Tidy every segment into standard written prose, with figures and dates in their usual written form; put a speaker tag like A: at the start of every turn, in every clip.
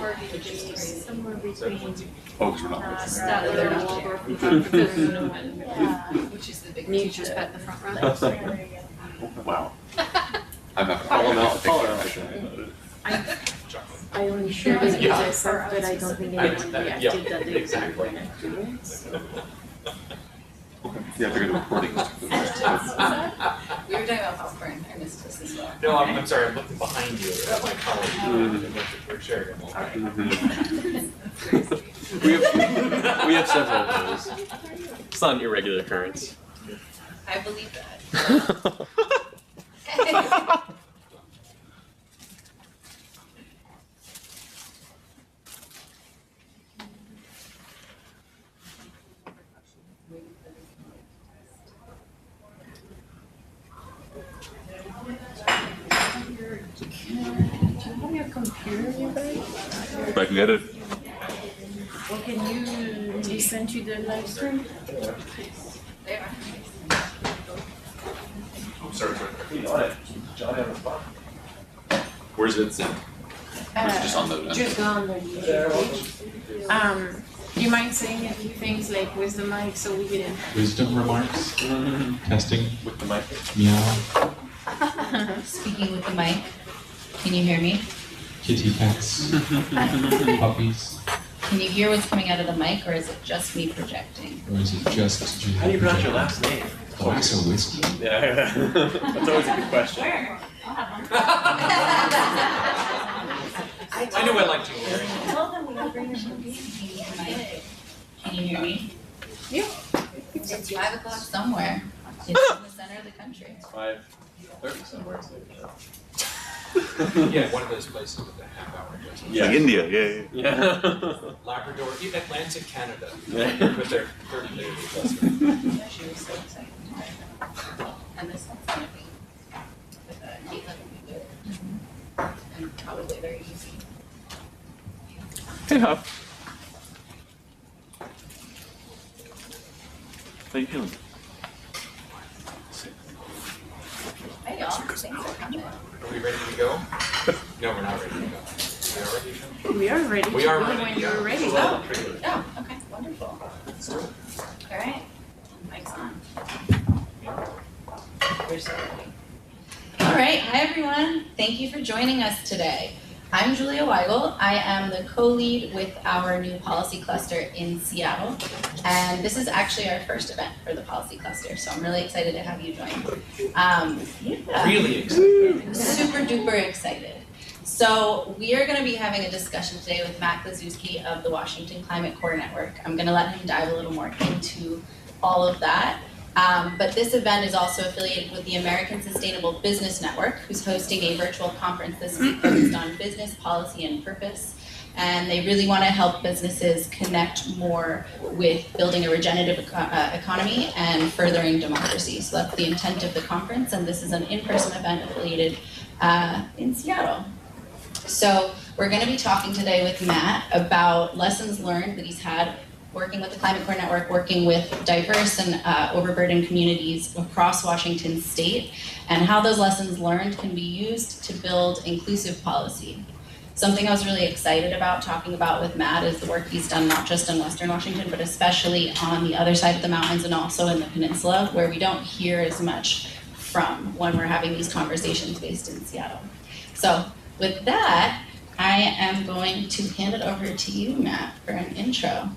A: somewhere between
B: Folks, we're not.
A: Statler and Waldorf and Jefferson and
C: Which is the big
A: Nature's
C: teacher.
A: Pet in the front row.
B: Wow. I'm not
D: Call them out. Call
B: gonna
D: her out.
A: I only shared it with myself, but I don't think anyone reacted that they
E: exactly.
A: were gonna do it.
B: Yeah, they're gonna recording.
C: We were talking about popcorn. I missed this as well.
E: No, I'm sorry, I'm looking behind you at my colleague. We're sharing them all.
D: We have several of those. It's not an irregular occurrence.
C: I believe that.
A: Do you have your computer, you guys?
B: If I can get it.
A: Or can you listen to the live stream?
C: There.
B: I'm sorry.
D: John had a spot.
B: Where's it sent? Just on the.
A: Just go on the YouTube page. Do you mind saying a few things like with the mic so we can?
F: Wisdom remarks, testing,
D: With the mic.
F: meow,
C: Speaking with the mic. Can you hear me?
F: kitty cats, puppies,
C: Can you hear what's coming out of the mic, or is it just me projecting?
F: or is it just
D: How do you pronounce your last name?
F: glass of whiskey?
D: Yeah, that's always a good question.
C: Where?
E: I know I like you, Larry.
C: Can you hear me?
A: Yeah.
C: It's 5 o'clock somewhere. It's in the center of the country.
D: 5:30 somewhere.
E: Yeah, one of those places with a half hour adjustment.
D: Yeah.
B: Like India, yeah.
D: Yeah.
E: Labrador, even Atlantic Canada,
D: Yeah.
E: with their 30-minute adjustment.
C: She was so excited. And this one's gonna be with a heat level be good. And probably very easy.
B: Hey, Hop. How you feeling?
C: Hey y'all, thanks for coming.
E: Are we ready to go? No, we're not ready to go. We are ready to go?
A: We are ready to
E: We are
A: go
E: ready
A: when
E: to go.
A: you're ready.
C: Oh, okay, wonderful. All right, mic's on. We're so ready. All right, hi everyone. Thank you for joining us today. I'm Julia Weigel. I am the co-lead with our new policy cluster in Seattle. And this is actually our first event for the policy cluster, so I'm really excited to have you join. Yeah.
E: Really excited.
C: Super duper excited. So we are going to be having a discussion today with Matt Glazewski of the Washington Climate Core Network. I'm going to let him dive a little more into all of that. But this event is also affiliated with the American Sustainable Business Network, who's hosting a virtual conference this week focused on business, policy, and purpose. And they really want to help businesses connect more with building a regenerative economy and furthering democracy. So that's the intent of the conference, and this is an in-person event affiliated in Seattle. So we're going to be talking today with Matt about lessons learned that he's had working with the Climate Core Network, working with diverse and overburdened communities across Washington state, and how those lessons learned can be used to build inclusive policy. Something I was really excited about talking about with Matt is the work he's done not just in Western Washington, but especially on the other side of the mountains and also in the peninsula, where we don't hear as much from when we're having these conversations based in Seattle. So with that, I am going to hand it over to you, Matt, for an intro.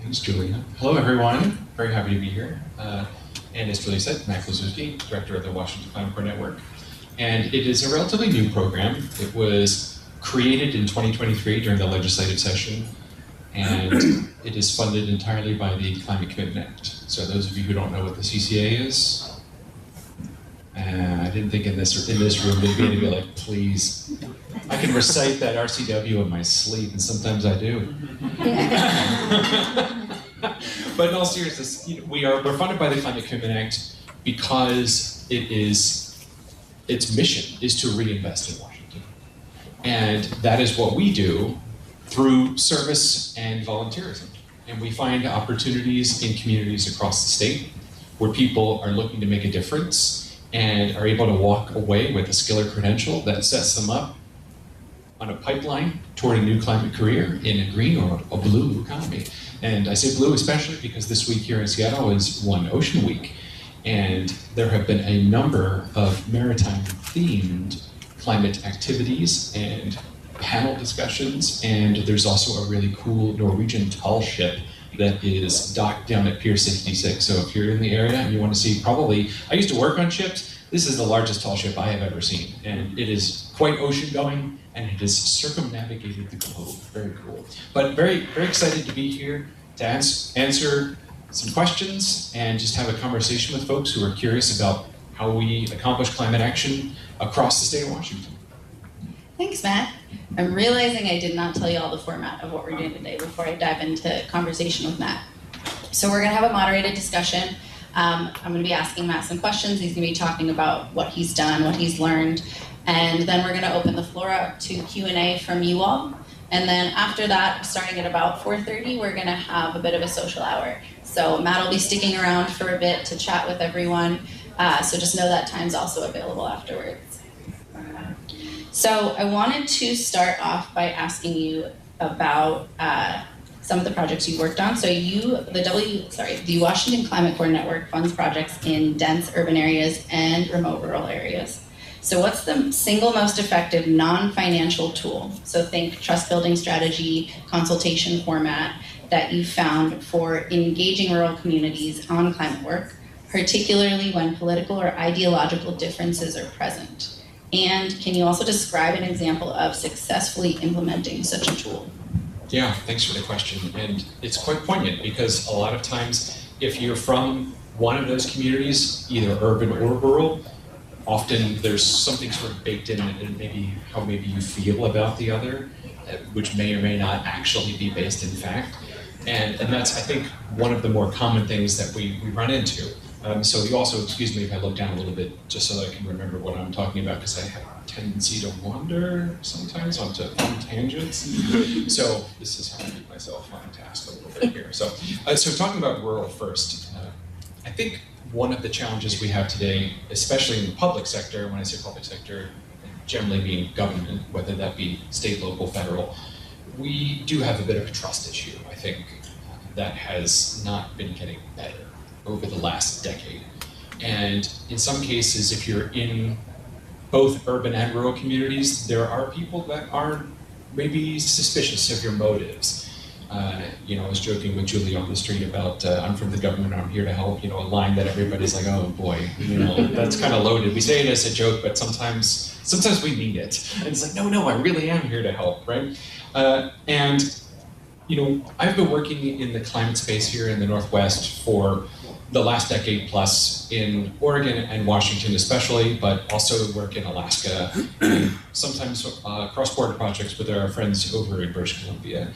F: Thanks, Julia. Hello, everyone. Very happy to be here. And as Julia said, Matt Glazewski, Director of the Washington Climate Core Network. And it is a relatively new program. It was created in 2023 during the legislative session, and it is funded entirely by the Climate Commitment Act. So those of you who don't know what the CCA is, I didn't think in this room there'd be anybody like, please. I can recite that RCW in my sleep, and sometimes I do. But in all seriousness, we're funded by the Climate Commitment Act because its mission is to reinvest in Washington. And that is what we do through service and volunteerism. And we find opportunities in communities across the state where people are looking to make a difference and are able to walk away with a skill or credential that sets them up on a pipeline toward a new climate career in a green or a blue economy. And I say blue especially because this week here in Seattle is One Ocean Week. And there have been a number of maritime-themed climate activities and panel discussions, and there's also a really cool Norwegian tall ship that is docked down at Pier 66. So if you're in the area and you want to see, probably, I used to work on ships, this is the largest tall ship I have ever seen, and it is quite ocean going, and it has circumnavigated the globe. Very cool. But very, very excited to be here to answer some questions and just have a conversation with folks who are curious about how we accomplish climate action across the state of Washington.
C: Thanks, Matt. I'm realizing I did not tell you all the format of what we're doing today before I dive into conversation with Matt. So we're gonna have a moderated discussion. I'm gonna be asking Matt some questions. He's gonna be talking about what he's done, what he's learned, and then we're gonna open the floor up to Q&A from you all. And then after that, starting at about 4:30, we're gonna have a bit of a social hour. So Matt will be sticking around for a bit to chat with everyone. So just know that time's also available afterwards. So I wanted to start off by asking you about some of the projects you worked on. So the Washington Climate Core Network funds projects in dense urban areas and remote rural areas. So what's the single most effective non-financial tool? So think trust building strategy, consultation format that you found for engaging rural communities on climate work, particularly when political or ideological differences are present. And can you also describe an example of successfully implementing such a tool?
F: Yeah, thanks for the question. And it's quite poignant because a lot of times, if you're from one of those communities, either urban or rural, often there's something sort of baked in maybe how maybe you feel about the other, which may or may not actually be based in fact. And that's, I think, one of the more common things that we run into. So you also, excuse me if I look down a little bit, just so that I can remember what I'm talking about, because I have a tendency to wander sometimes onto tangents. So this is how I keep myself on task a little bit here. So talking about rural first, I think one of the challenges we have today, especially in the public sector, when I say public sector, generally mean government, whether that be state, local, federal, we do have a bit of a trust issue, I think, that has not been getting better over the last decade. And in some cases, if you're in both urban and rural communities, there are people that are maybe suspicious of your motives. I was joking with Julie on the street about, I'm from the government, I'm here to help, a line that everybody's like, oh boy, that's kind of loaded. We say it as a joke, but sometimes we mean it. And it's like, no, I really am here to help, right? I've been working in the climate space here in the Northwest for the last decade plus in Oregon and Washington especially, but also work in Alaska and sometimes cross-border projects with our friends over in British Columbia.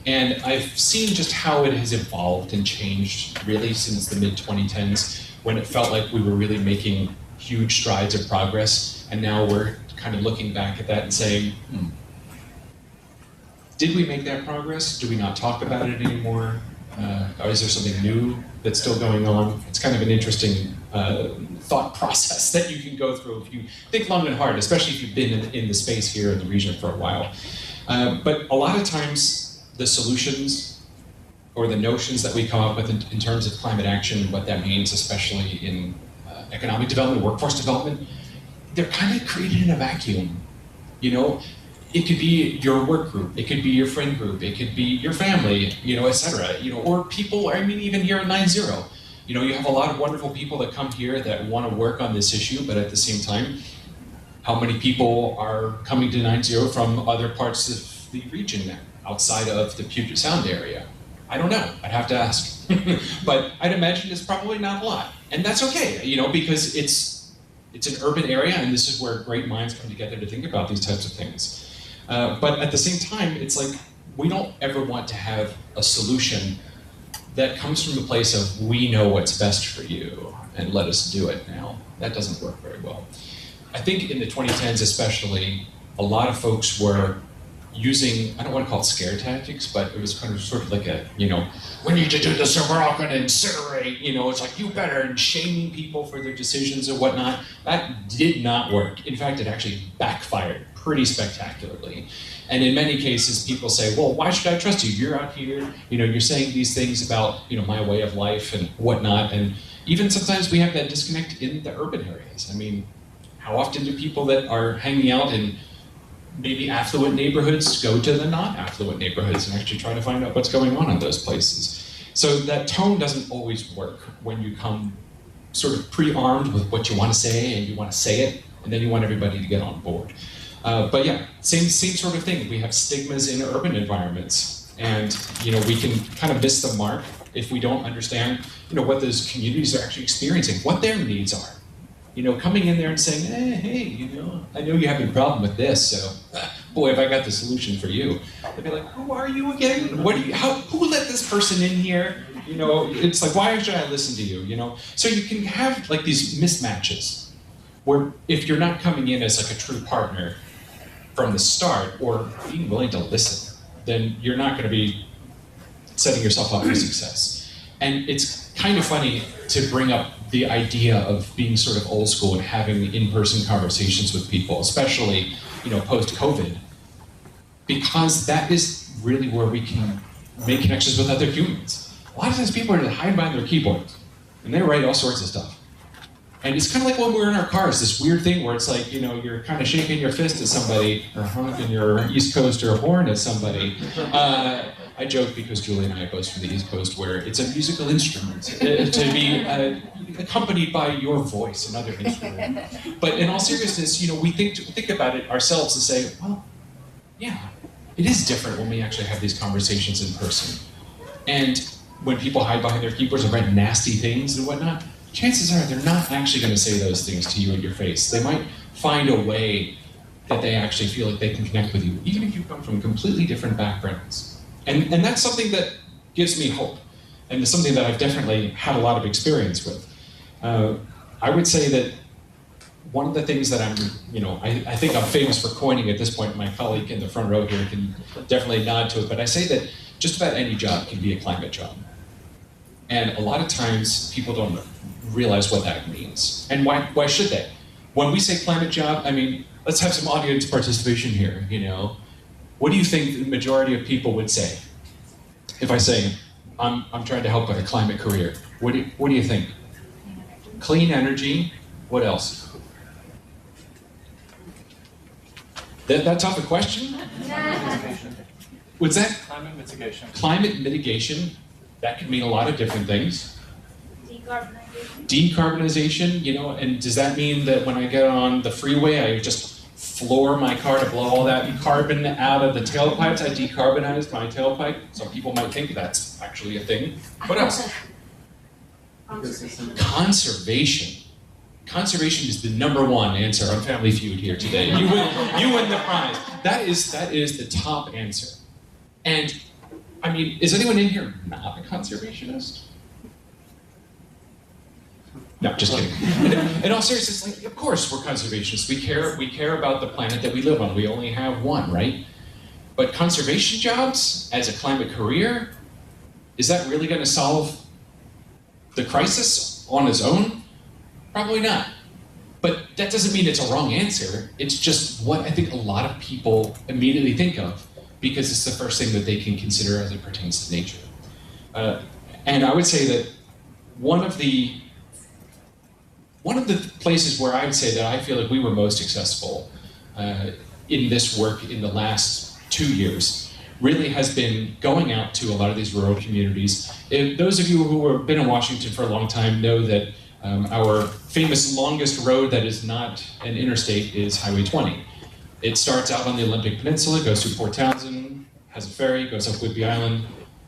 F: And I've seen just how it has evolved and changed really since the mid-2010s, when it felt like we were really making huge strides of progress, and now we're kind of looking back at that and saying, did we make that progress? Do we not talk about it anymore? Or is there something new that's still going on? It's kind of an interesting thought process that you can go through if you think long and hard, especially if you've been in the space here in the region for a while. But a lot of times, the solutions or the notions that we come up with in terms of climate action, what that means, especially in economic development, workforce development, they're kind of created in a vacuum. It could be your work group, it could be your friend group, it could be your family, et cetera, or people, even here at 9-0. You have a lot of wonderful people that come here that want to work on this issue, but at the same time, how many people are coming to 9-0 from other parts of the region now, outside of the Puget Sound area? I don't know, I'd have to ask. But I'd imagine it's probably not a lot. And that's okay, because it's an urban area, and this is where great minds come together to think about these types of things. But at the same time, it's like, we don't ever want to have a solution that comes from a place of, we know what's best for you, and let us do it now. That doesn't work very well. I think in the 2010s especially, a lot of folks were using, I don't want to call it scare tactics, but it was kind of sort of like a, we need to do this or we're all going to incinerate, it's like, you better, and shaming people for their decisions and whatnot. That did not work. In fact, it actually backfired pretty spectacularly. And in many cases, people say, well, why should I trust you? You're out here, you're saying these things about, my way of life and whatnot. And even sometimes we have that disconnect in the urban areas. I mean, how often do people that are hanging out in maybe affluent neighborhoods go to the not affluent neighborhoods and actually try to find out what's going on in those places? So that tone doesn't always work when you come sort of pre-armed with what you want to say and you want to say it, and then you want everybody to get on board. But yeah, same sort of thing. We have stigmas in urban environments, and we can kind of miss the mark if we don't understand what those communities are actually experiencing, what their needs are. Coming in there and saying, hey, I know you have a problem with this, so boy, have I got the solution for you. They'd be like, who are you again? Who let this person in here? It's like, why should I listen to you? So you can have like these mismatches where if you're not coming in as like a true partner from the start or being willing to listen, then you're not going to be setting yourself up for success. And it's kind of funny to bring up the idea of being sort of old school and having in-person conversations with people, especially, post-COVID, because that is really where we can make connections with other humans. A lot of times people are hiding behind their keyboards, and they write all sorts of stuff. And it's kind of like when we're in our cars, this weird thing where it's like, you're kind of shaking your fist at somebody or honking your East Coaster horn at somebody. I joke because Julie and I are both from the East Coast, where it's a musical instrument to be accompanied by your voice, another instrument. But in all seriousness, we think about it ourselves and say, well, yeah, it is different when we actually have these conversations in person. And when people hide behind their keyboards and write nasty things and whatnot, chances are they're not actually going to say those things to you in your face. They might find a way that they actually feel like they can connect with you, even if you come from completely different backgrounds. And that's something that gives me hope, and it's something that I've definitely had a lot of experience with. I would say that one of the things that I think I'm famous for coining at this point, my colleague in the front row here can definitely nod to it, but I say that just about any job can be a climate job. And a lot of times people don't realize what that means. And why should they? When we say climate job, let's have some audience participation here, What do you think the majority of people would say? If I say, I'm trying to help with a climate career, what do you think? Clean energy, what else? That tough a question? What's that?
E: Climate mitigation.
F: Climate mitigation, that could mean a lot of different things. Decarbonization, and does that mean that when I get on the freeway, I just floor my car to blow all that carbon out of the tailpipes? I decarbonized my tailpipe. Some people might think that's actually a thing. What else? Conservation. Conservation is the #1 answer on Family Feud here today. You win the prize. That is the top answer. And is anyone in here not a conservationist? No, just kidding. In all seriousness, of course we're conservationists. We care about the planet that we live on. We only have one, right? But conservation jobs as a climate career, is that really going to solve the crisis on its own? Probably not. But that doesn't mean it's a wrong answer. It's just what I think a lot of people immediately think of, because it's the first thing that they can consider as it pertains to nature. And I would say that one of the places where I would say that I feel like we were most successful in this work in the last 2 years really has been going out to a lot of these rural communities. Those of you who have been in Washington for a long time know that our famous longest road that is not an interstate is Highway 20. It starts out on the Olympic Peninsula, goes through Port Townsend, has a ferry, goes up Whidbey Island,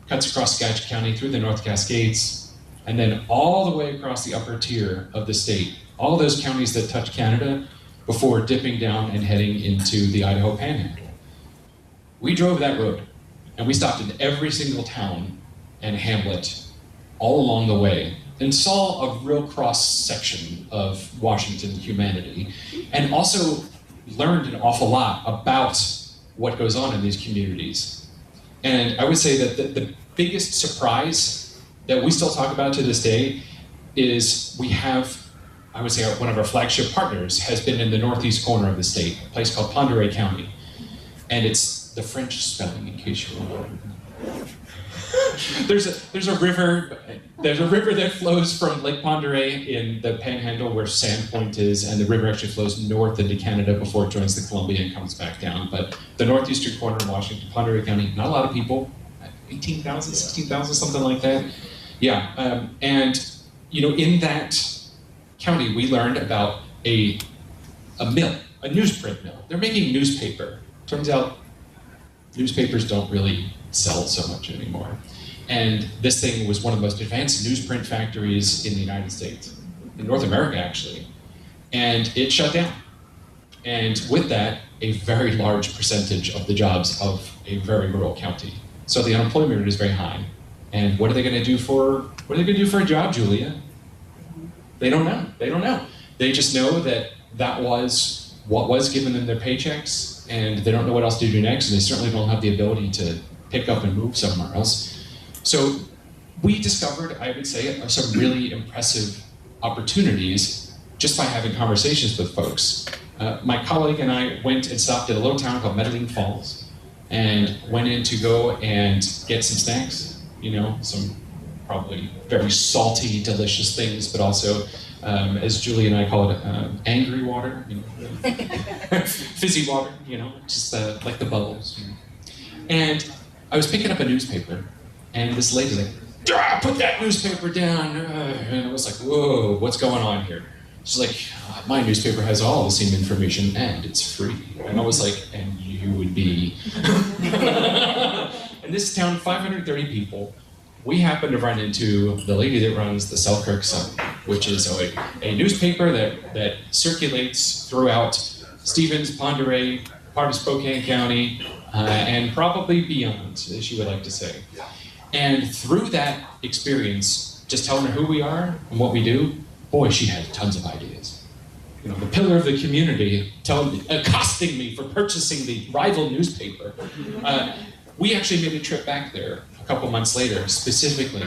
F: cuts across Skagit County through the North Cascades, and then all the way across the upper tier of the state, all those counties that touch Canada before dipping down and heading into the Idaho Panhandle. We drove that road, and we stopped in every single town and hamlet all along the way and saw a real cross-section of Washington humanity, and also learned an awful lot about what goes on in these communities. And I would say that the biggest surprise that we still talk about to this day is we have, I would say one of our flagship partners has been in the northeast corner of the state, a place called Pend Oreille County. And it's the French spelling, in case you were wondering. There's a river that flows from Lake Pend Oreille in the Panhandle where Sandpoint is, and the river actually flows north into Canada before it joins the Columbia and comes back down. But the northeastern corner of Washington, Pend Oreille County, not a lot of people, 18,000, 16,000, something like that. Yeah, and in that county, we learned about a mill, a newsprint mill. They're making newspaper. Turns out newspapers don't really sell so much anymore. And this thing was one of the most advanced newsprint factories in the United States, in North America actually. And it shut down. And with that, a very large percentage of the jobs of a very rural county. So the unemployment rate is very high. And what are they going to do for a job, Julia? They don't know. They don't know. They just know that was what was given them their paychecks, and they don't know what else to do next, and they certainly don't have the ability to pick up and move somewhere else. So we discovered, I would say, some really impressive opportunities just by having conversations with folks. My colleague and I went and stopped at a little town called Medellin Falls and went in to go and get some snacks, some probably very salty, delicious things, but also, as Julie and I call it, angry water, fizzy water, just like the bubbles. And I was picking up a newspaper, and this lady's like, put that newspaper down. And I was like, whoa, what's going on here? She's like, my newspaper has all the same information, and it's free. And I was like, and you would be. In this town, 530 people, we happen to run into the lady that runs the Selkirk Sun, which is a newspaper that circulates throughout Stevens, Pend Oreille, part of Spokane County, and probably beyond, as she would like to say. And through that experience, just telling her who we are and what we do, boy, she had tons of ideas. The pillar of the community accosting me for purchasing the rival newspaper. We actually made a trip back there a couple months later, specifically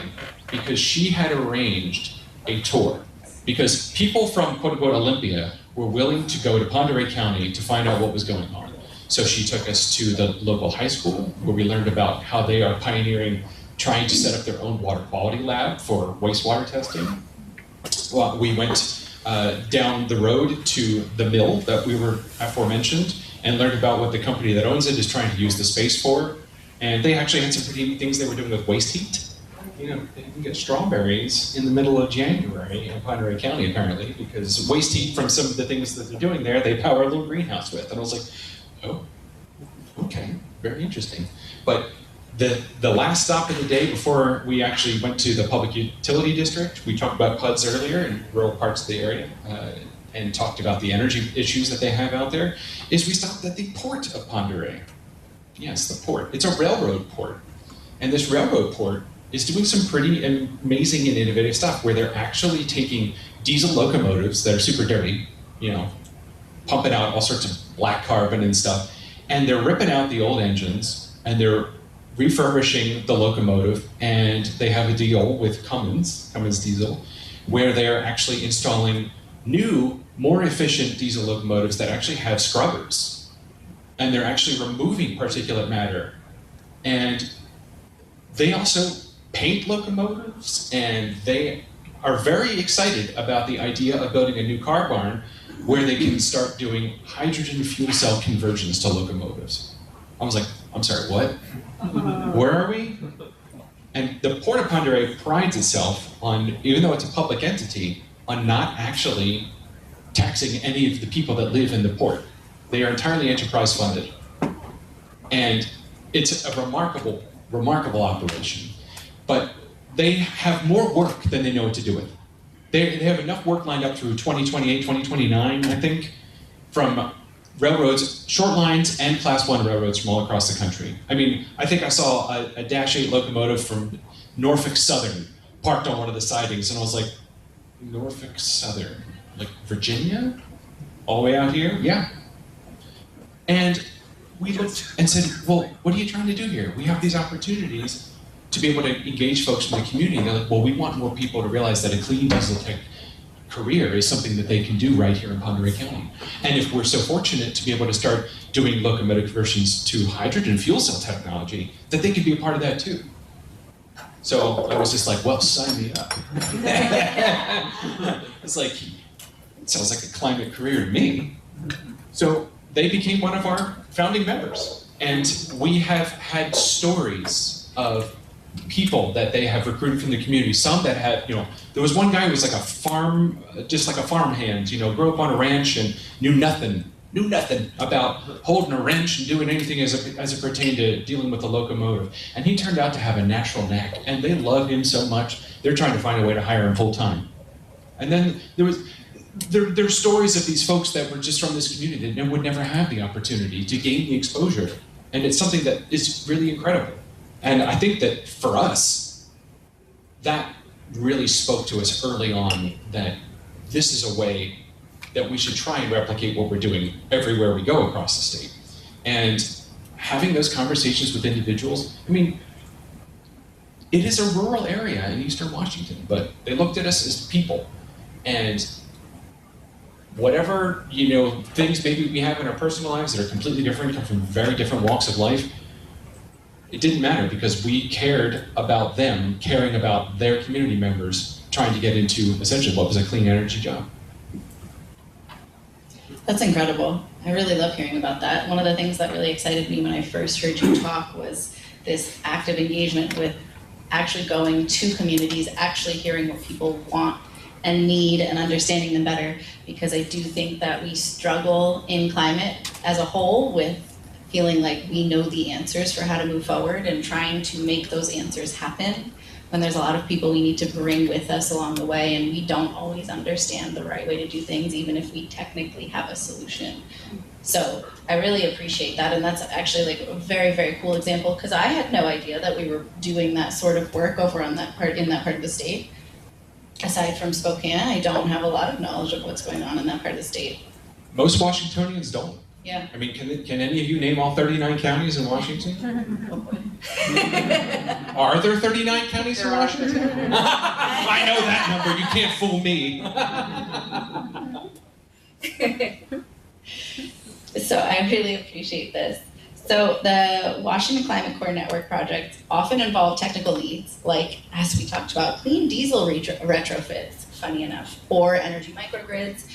F: because she had arranged a tour. Because people from quote-unquote Olympia were willing to go to Pend Oreille County to find out what was going on. So she took us to the local high school, where we learned about how they are pioneering trying to set up their own water quality lab for wastewater testing. Well, we went down the road to the mill that we were aforementioned and learned about what the company that owns it is trying to use the space for. And they actually had some pretty neat things they were doing with waste heat. They can get strawberries in the middle of January in Pend Oreille County, apparently, because waste heat from some of the things that they're doing there, they power a little greenhouse with. And I was like, oh, okay, very interesting. But the last stop of the day before we actually went to the public utility district, we talked about PUDs earlier in rural parts of the area and talked about the energy issues that they have out there, is we stopped at the port of Pend Oreille. Yes, the port. It's a railroad port. And this railroad port is doing some pretty amazing and innovative stuff where they're actually taking diesel locomotives that are super dirty, pumping out all sorts of black carbon and stuff, and they're ripping out the old engines and they're refurbishing the locomotive, and they have a deal with Cummins Diesel, where they're actually installing new, more efficient diesel locomotives that actually have scrubbers. And they're actually removing particulate matter. And they also paint locomotives, and they are very excited about the idea of building a new car barn where they can start doing hydrogen fuel cell conversions to locomotives. I was like, I'm sorry, what? Where are we? And the Port of Pend Oreille prides itself on, even though it's a public entity, on not actually taxing any of the people that live in the port. They are entirely enterprise funded. And it's a remarkable, remarkable operation. But they have more work than they know what to do with. They have enough work lined up through 2028, 2029, I think, from railroads, short lines and Class 1 railroads from all across the country. I mean, I think I saw a Dash 8 locomotive from Norfolk Southern parked on one of the sidings, and I was like, Norfolk Southern? Like Virginia? All the way out here? Yeah. And we looked and said, well, what are you trying to do here? We have these opportunities to be able to engage folks from the community. They're like, well, we want more people to realize that a clean diesel career is something that they can do right here in Pend Oreille County. And if we're so fortunate to be able to start doing locomotive conversions to hydrogen fuel cell technology, that they could be a part of that too. So I was just like, well, sign me up. It's like, it sounds like a climate career to me. So they became one of our founding members. And we have had stories of people that they have recruited from the community. Some that had, there was one guy who was like a farmhand, grew up on a ranch and knew nothing about holding a wrench and doing anything as it pertained to dealing with a locomotive. And he turned out to have a natural knack, and they love him so much, they're trying to find a way to hire him full time. And then there are stories of these folks that were just from this community that would never have the opportunity to gain the exposure. And it's something that is really incredible. And I think that for us, that really spoke to us early on that this is a way that we should try and replicate what we're doing everywhere we go across the state. And having those conversations with individuals, it is a rural area in Eastern Washington, but they looked at us as people. And whatever, things maybe we have in our personal lives that are completely different, come from very different walks of life, it didn't matter because we cared about them, caring about their community members, trying to get into essentially what was a clean energy job.
C: That's incredible. I really love hearing about that. One of the things that really excited me when I first heard you talk was this active engagement with actually going to communities, actually hearing what people want and need and understanding them better, because I do think that we struggle in climate as a whole with feeling like we know the answers for how to move forward and trying to make those answers happen when there's a lot of people we need to bring with us along the way, and we don't always understand the right way to do things, even if we technically have a solution. So I really appreciate that, and that's actually like a very, very cool example, because I had no idea that we were doing that sort of work over on that part, in that part of the state. Aside from Spokane, I don't have a lot of knowledge of what's going on in that part of the state.
F: Most Washingtonians don't.
C: Yeah.
F: Can any of you name all 39 counties in Washington?
C: Oh boy.
F: Are there 39 counties in Washington? I know that number, you can't fool me.
C: So I really appreciate this. So the Washington Climate Core Network projects often involve technical needs, like, as we talked about, clean diesel retrofits, funny enough, or energy microgrids.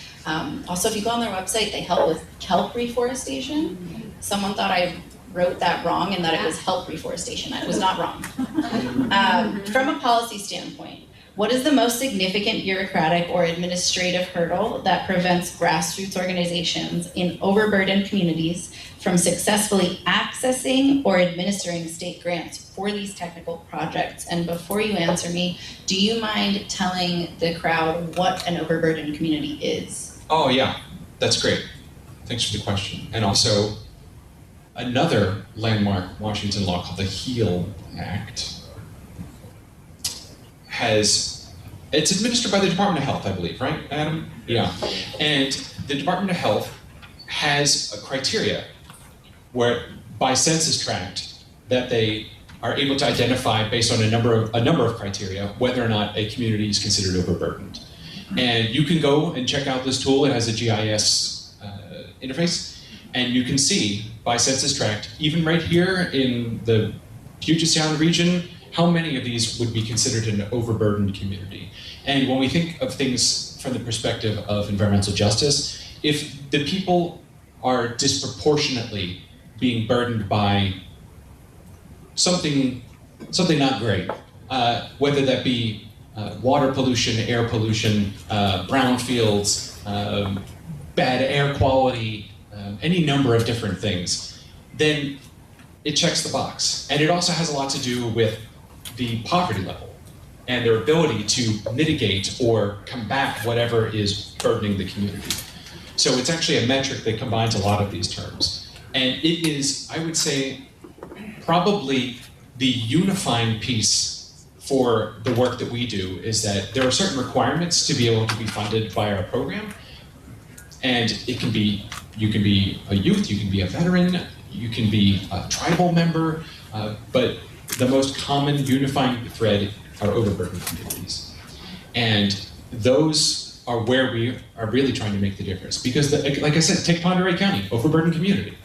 C: Also, if you go on their website, they help with kelp reforestation. Someone thought I wrote that wrong and that it was help reforestation. It was not wrong. From a policy standpoint, what is the most significant bureaucratic or administrative hurdle that prevents grassroots organizations in overburdened communities from successfully accessing or administering state grants for these technical projects? And before you answer me, do you mind telling the crowd what an overburdened community is?
F: Oh yeah, that's great. Thanks for the question. And also, another landmark Washington law called the HEAL Act it's administered by the Department of Health, I believe, right, Adam? Yeah. And the Department of Health has a criteria where, by census tract, that they are able to identify based on a number of criteria whether or not a community is considered overburdened. And you can go and check out this tool. It has a GIS interface, and you can see by census tract, even right here in the Puget Sound region, how many of these would be considered an overburdened community. And when we think of things from the perspective of environmental justice, if the people are disproportionately being burdened by something not great, whether that be water pollution, air pollution, brownfields, bad air quality, any number of different things, then it checks the box. And it also has a lot to do with the poverty level and their ability to mitigate or combat whatever is burdening the community. So it's actually a metric that combines a lot of these terms. And it is, I would say, probably the unifying piece for the work that we do is that there are certain requirements to be able to be funded by our program. And it can be, you can be a youth, you can be a veteran, you can be a tribal member, but the most common unifying thread are overburdened communities. And those are where we are really trying to make the difference. Because, like I said, take Pend Oreille County, overburdened community.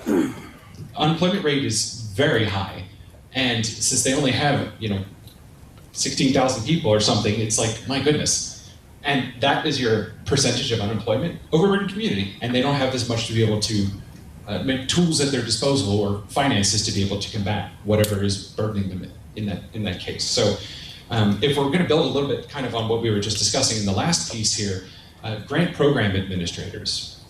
F: Unemployment rate is very high, and since they only have 16,000 people or something, it's like, my goodness. And that is your percentage of unemployment, overburdened community, and they don't have this much to be able to make tools at their disposal or finances to be able to combat whatever is burdening them in that case. So if we're going to build a little bit kind of on what we were just discussing in the last piece here, grant program administrators,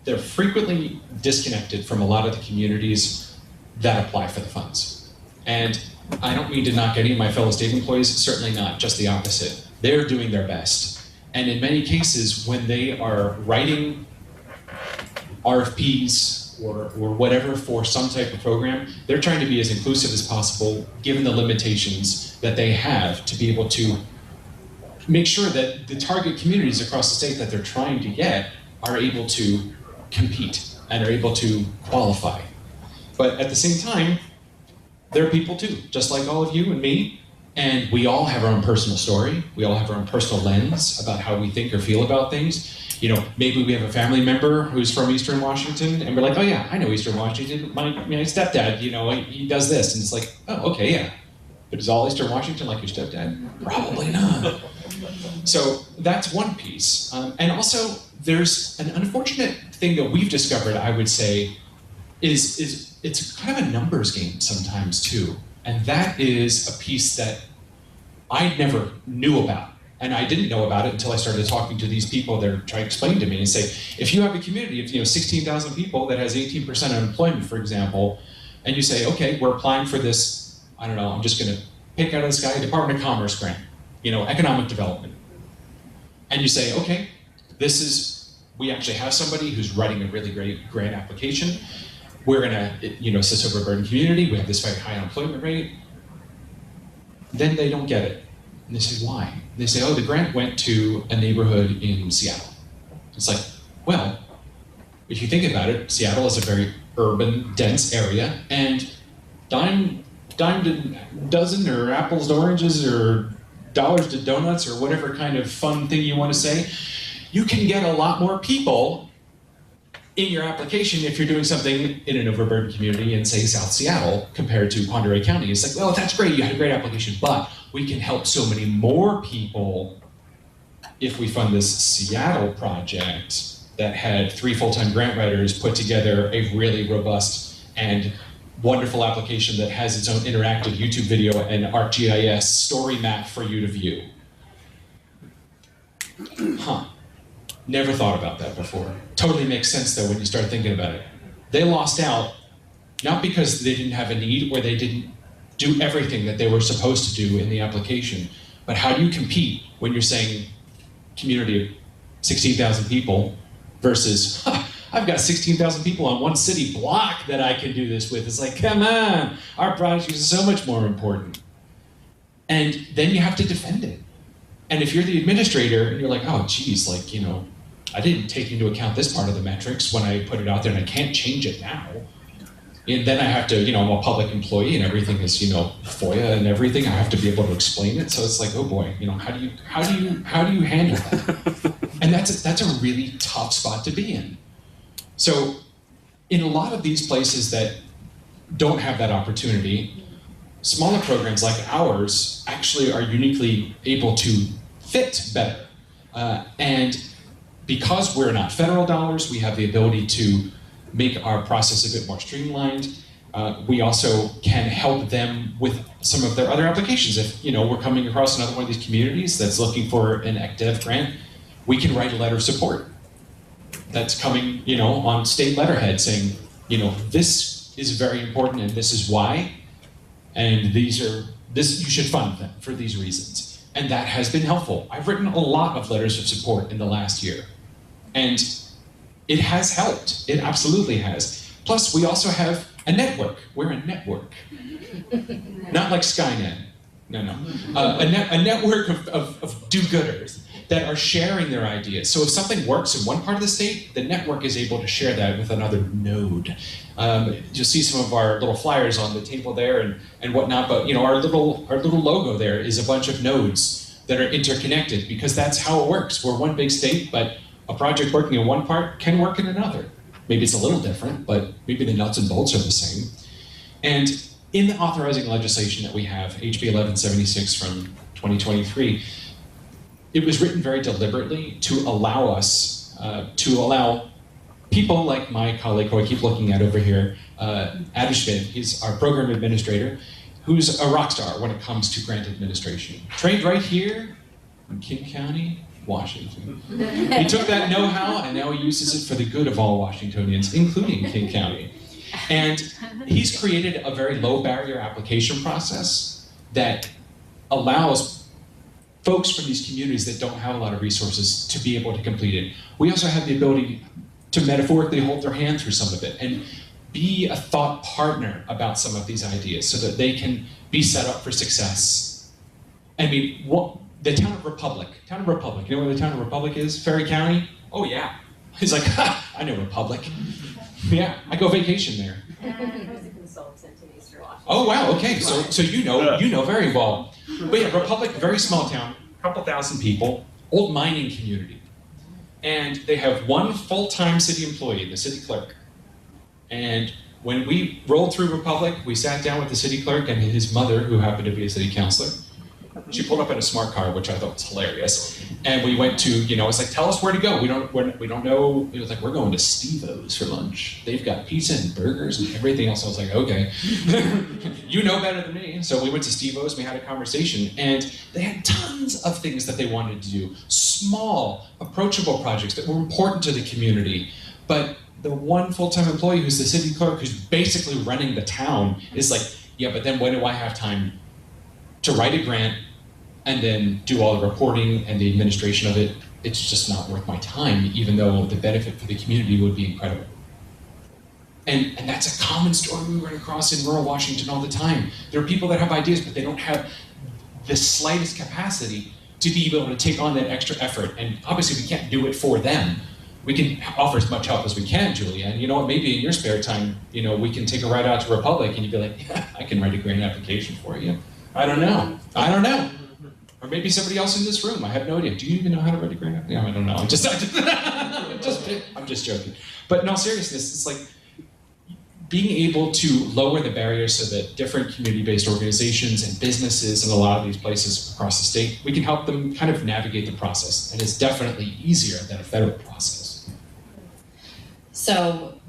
F: they're frequently disconnected from a lot of the communities that apply for the funds. And I don't mean to knock any of my fellow state employees, certainly not, just the opposite. They're doing their best. And in many cases, when they are writing RFPs or whatever for some type of program, they're trying to be as inclusive as possible, given the limitations that they have, to be able to make sure that the target communities across the state that they're trying to get are able to compete and are able to qualify. But at the same time, they're people too, just like all of you and me, and we all have our own personal story. We all have our own personal lens about how we think or feel about things. Maybe we have a family member who's from Eastern Washington, and we're like, oh yeah, I know Eastern Washington. My stepdad, he does this, and it's like, oh, okay, yeah. But is all Eastern Washington like your stepdad? Probably not. So that's one piece. And also, there's an unfortunate thing that we've discovered, I would say, is it's kind of a numbers game sometimes too. And that is a piece that I never knew about. And I didn't know about it until I started talking to these people that are trying to explain to me and say, if you have a community of 16,000 people that has 18% unemployment, for example, and you say, okay, we're applying for this, I don't know, I'm just gonna pick out of the sky, Department of Commerce grant, economic development. And you say, okay, we actually have somebody who's writing a really great grant application. We're gonna, assist overburdened community, we have this very high unemployment rate. Then they don't get it. And they say, why? They say, oh, the grant went to a neighborhood in Seattle. It's like, well, if you think about it, Seattle is a very urban, dense area, and dime to dozen or apples to oranges or dollars to donuts or whatever kind of fun thing you want to say, you can get a lot more people in your application if you're doing something in an overburdened community in, say, South Seattle compared to Pend Oreille County. It's like, well, that's great, you had a great application, but we can help so many more people if we fund this Seattle project that had 3 full-time grant writers put together a really robust and wonderful application that has its own interactive YouTube video and ArcGIS story map for you to view. Huh. Never thought about that before. Totally makes sense though when you start thinking about it. They lost out, not because they didn't have a need or they didn't do everything that they were supposed to do in the application, but how do you compete when you're saying community of 16,000 people versus, I've got 16,000 people on one city block that I can do this with. It's like, come on, our project is so much more important. And then you have to defend it. And if you're the administrator and you're like, oh geez, I didn't take into account this part of the metrics when I put it out there and I can't change it now. And then I have to, I'm a public employee and everything is, FOIA and everything. I have to be able to explain it. So it's like, oh boy, how do you handle that? And that's a really tough spot to be in. So in a lot of these places that don't have that opportunity, smaller programs like ours actually are uniquely able to fit better. And because we're not federal dollars, we have the ability to make our process a bit more streamlined. We also can help them with some of their other applications. If we're coming across another one of these communities that's looking for an ECDEV grant, we can write a letter of support that's coming on state letterhead saying, this is very important and this is why, and you should fund them for these reasons. And that has been helpful. I've written a lot of letters of support in the last year. And it has helped. It absolutely has. Plus, we also have a network. We're a network. Not like Skynet. No. A network of do-gooders that are sharing their ideas. So if something works in one part of the state, the network is able to share that with another node. You'll see some of our little flyers on the table there and whatnot, but our little logo there is a bunch of nodes that are interconnected, because that's how it works. We're one big state, but a project working in one part can work in another. Maybe it's a little different, but maybe the nuts and bolts are the same. And in the authorizing legislation that we have, HB 1176 from 2023, it was written very deliberately to allow us, to allow people like my colleague, who I keep looking at over here, Adam Schmidt, he's our program administrator, who's a rock star when it comes to grant administration. Trained right here in King County, Washington. He took that know-how and now he uses it for the good of all Washingtonians, including King County. And he's created a very low barrier application process that allows folks from these communities that don't have a lot of resources to be able to complete it. We also have the ability to metaphorically hold their hand through some of it and be a thought partner about some of these ideas so that they can be set up for success. I mean, the town of Republic, you know where the town of Republic is? Ferry County? Oh yeah. He's like, ha, I know Republic. Yeah, I go vacation there.
G: And I was a consultant in Eastern Washington.
F: Oh wow, okay, so you know very well. But yeah, Republic, very small town, couple thousand people, old mining community. And they have one full-time city employee, the city clerk. And when we rolled through Republic, we sat down with the city clerk and his mother, who happened to be a city councilor. She pulled up in a smart car, which I thought was hilarious. And we went to, it's like, tell us where to go. We don't know. It was like, we're going to Steve-O's for lunch. They've got pizza and burgers and everything else. I was like, okay, you know better than me. So we went to Steve-O's, we had a conversation, and they had tons of things that they wanted to do. Small, approachable projects that were important to the community. But the one full-time employee who's the city clerk, who's basically running the town, is like, yeah, but then when do I have time to write a grant and then do all the reporting and the administration of it? It's just not worth my time, even though the benefit for the community would be incredible. And that's a common story we run across in rural Washington all the time. There are people that have ideas, but they don't have the slightest capacity to be able to take on that extra effort. And obviously we can't do it for them. We can offer as much help as we can, Julia. And you know what, maybe in your spare time, we can take a ride out to Republic and you'd be like, yeah, I can write a grant application for you. I don't know. Or maybe somebody else in this room, I have no idea. Do you even know how to write a grant application? No, I don't know. I'm just joking. But in all seriousness, it's like being able to lower the barriers so that different community-based organizations and businesses in a lot of these places across the state, we can help them kind of navigate the process. And it's definitely easier than a federal process.
C: So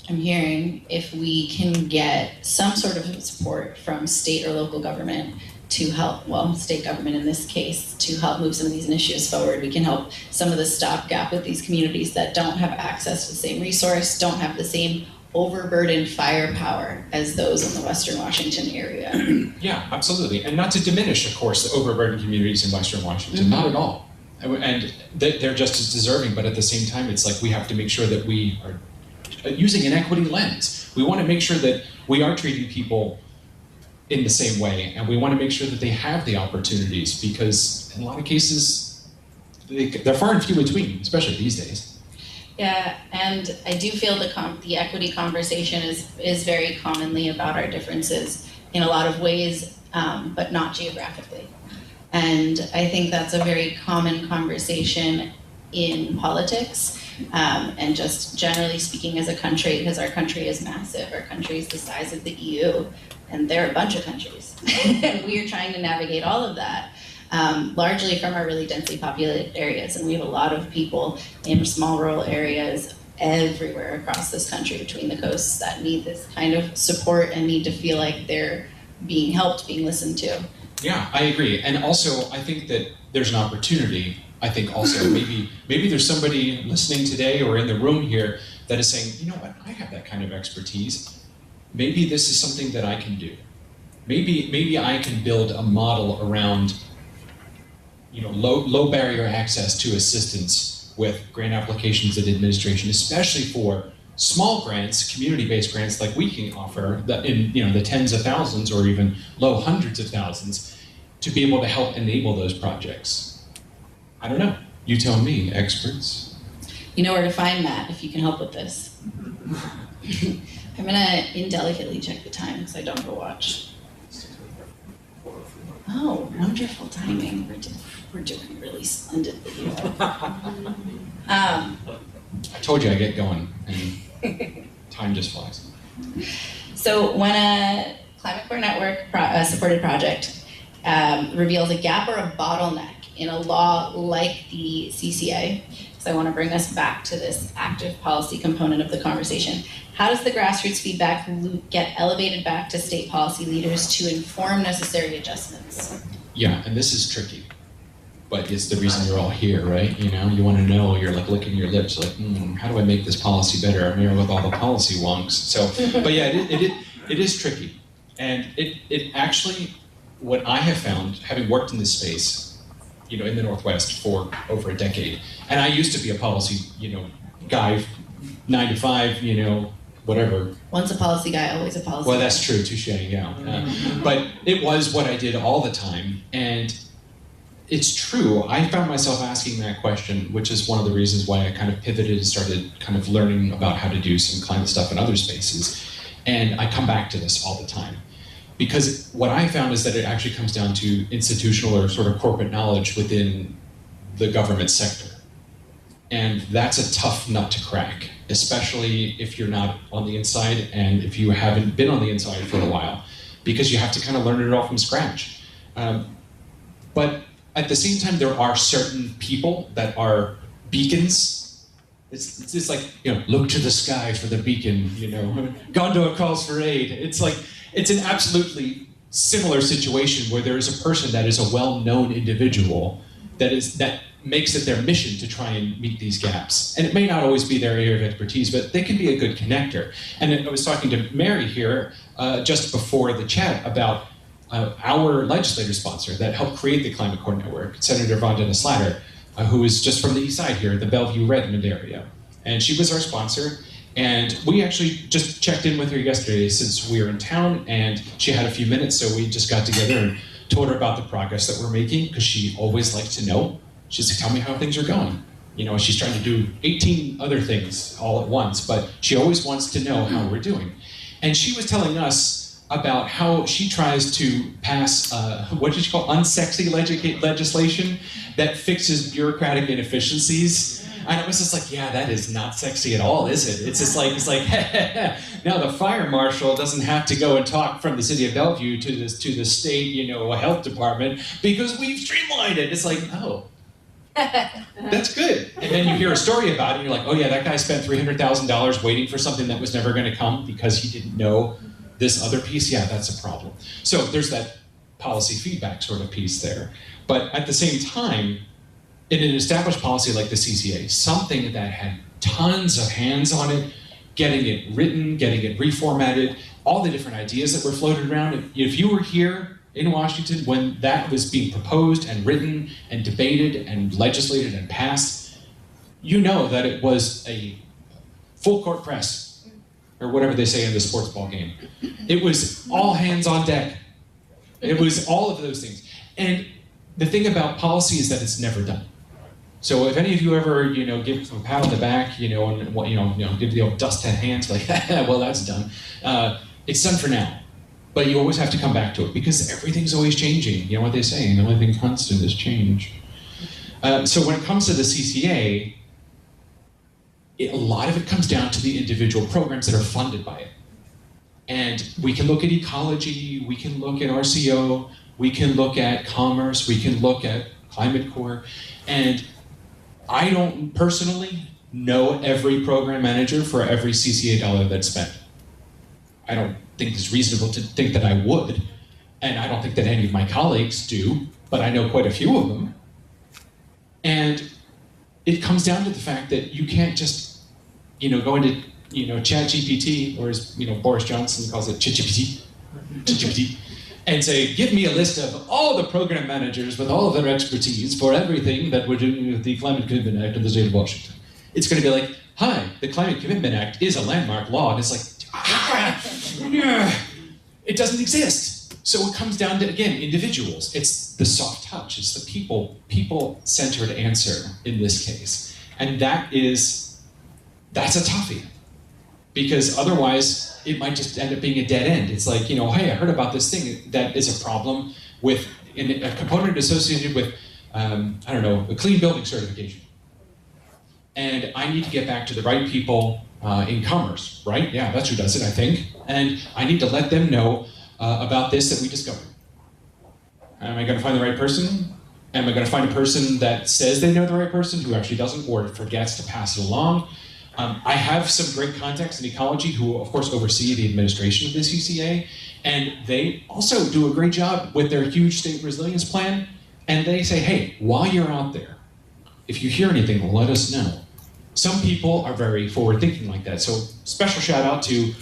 C: I'm hearing if we can get some sort of support from state or local government to help, state government in this case, to help move some of these initiatives forward, we can help some of the stopgap with these communities that don't have access to the same resource, don't have the same overburdened firepower as those in the Western Washington area.
F: Yeah, absolutely. And not to diminish, of course, the overburdened communities in Western Washington, not at all. And they're just as deserving, but at the same time, it's like we have to make sure that we are using an equity lens. We want to make sure that we are treating people in the same way, and we want to make sure that they have the opportunities, because in a lot of cases, they're far and few between, especially these days.
C: Yeah, and I do feel the equity conversation is very commonly about our differences in a lot of ways, but not geographically. And I think that's a very common conversation in politics, and just generally speaking as a country, because our country is massive. Our country is the size of the EU, and there are a bunch of countries. And we are trying to navigate all of that, largely from our really densely populated areas. And we have a lot of people in small rural areas everywhere across this country between the coasts that need this kind of support and need to feel like they're being helped, being listened to.
F: Yeah, I agree. And also, I think that there's an opportunity. I think also maybe there's somebody listening today or in the room here that is saying, you know what, I have that kind of expertise. Maybe this is something that I can do. Maybe I can build a model around low barrier access to assistance with grant applications and administration, especially for small grants, community-based grants like we can offer in the tens of thousands or even low hundreds of thousands to be able to help enable those projects. I don't know. You tell me, experts.
C: You know where to find Matt if you can help with this. I'm gonna indelicately check the time because I don't have a watch. Oh, wonderful timing. We're doing really splendidly here.
F: I told you I get going, and time just flies.
C: So when a Climate Core Network supported project reveals a gap or a bottleneck in a law like the CCA, so I want to bring us back to this active policy component of the conversation. How does the grassroots feedback loop get elevated back to state policy leaders to inform necessary adjustments?
F: Yeah, and this is tricky, but it's the reason you're all here, right? You know, you want to know, you're like licking your lips, like, how do I make this policy better? I'm here with all the policy wonks. So, but yeah, it is tricky. And it actually, what I have found, having worked in this space, you know, in the Northwest for over a decade, and I used to be a policy, you know, guy, 9 to 5, you know, whatever.
C: Once a policy guy, always a policy
F: Well,
C: guy.
F: that's true, touche, yeah. But it was what I did all the time, and it's true. I found myself asking that question, which is one of the reasons why I kind of pivoted and started kind of learning about how to do some climate stuff in other spaces. And I come back to this all the time. Because what I found is that it actually comes down to institutional or sort of corporate knowledge within the government sector. And that's a tough nut to crack, especially if you're not on the inside and if you haven't been on the inside for a while, because you have to kind of learn it all from scratch. But at the same time, there are certain people that are beacons. It's just like, you know, look to the sky for the beacon, you know, Gondor calls for aid. It's like, it's an absolutely similar situation where there is a person that is a well-known individual that makes it their mission to try and meet these gaps. And it may not always be their area of expertise, but they can be a good connector. And I was talking to Mary here just before the chat about our legislator sponsor that helped create the Climate Core Network, Senator Von Dennis Slatter, who is just from the east side here, the Bellevue-Redmond area. And she was our sponsor. And we actually just checked in with her yesterday since we were in town, and she had a few minutes, so we just got together and told her about the progress that we're making, because she always likes to know. She's like, tell me how things are going. You know, she's trying to do 18 other things all at once, but she always wants to know how we're doing. And she was telling us about how she tries to pass, what did she call, unsexy legislation that fixes bureaucratic inefficiencies. And I was just like, yeah, that is not sexy at all, is it? It's just like, it's like, now the fire marshal doesn't have to go and talk from the city of Bellevue to the state, you know, health department, because we've streamlined it. It's like, oh, that's good. And then you hear a story about it, and you're like, oh yeah, that guy spent $300,000 waiting for something that was never going to come because he didn't know this other piece. Yeah, that's a problem. So there's that policy feedback sort of piece there. But at the same time, in an established policy like the CCA, something that had tons of hands on it, getting it written, getting it reformatted, all the different ideas that were floated around. If you were here in Washington when that was being proposed and written and debated and legislated and passed, you know that it was a full court press, or whatever they say in the sports ball game. It was all hands on deck. It was all of those things. And the thing about policy is that it's never done. So if any of you ever, you know, give a pat on the back, you know, and you know, give the old dust hat hands, like, well, that's done. It's done for now, but you always have to come back to it because everything's always changing. You know what they say? The only thing constant is change. So when it comes to the CCA, a lot of it comes down to the individual programs that are funded by it. And we can look at ecology, we can look at RCO, we can look at commerce, we can look at Climate Core, and I don't personally know every program manager for every CCA dollar that's spent. I don't think it's reasonable to think that I would, and I don't think that any of my colleagues do, but I know quite a few of them. And it comes down to the fact that you can't just, you know, go into, you know, ChatGPT, or as, you know, Boris Johnson calls it, ChatGPT, and say, give me a list of all the program managers with all of their expertise for everything that we're doing with the Climate Commitment Act in the state of Washington. It's going to be like, hi, the Climate Commitment Act is a landmark law, and it's like, it doesn't exist. So it comes down to, again, individuals. It's the soft touch. It's the people-centered answer in this case. And that's a toughie. Because otherwise, it might just end up being a dead end. It's like, you know, hey, I heard about this thing that is a problem with a component associated with, I don't know, a clean building certification. And I need to get back to the right people in commerce, right? Yeah, that's who does it, I think. And I need to let them know about this that we discovered. Am I going to find the right person? Am I going to find a person that says they know the right person who actually doesn't or forgets to pass it along? I have some great contacts in ecology who, of course, oversee the administration of the CCA, and they also do a great job with their huge state resilience plan. And they say, hey, while you're out there, if you hear anything, let us know. Some people are very forward-thinking like that. So special shout out to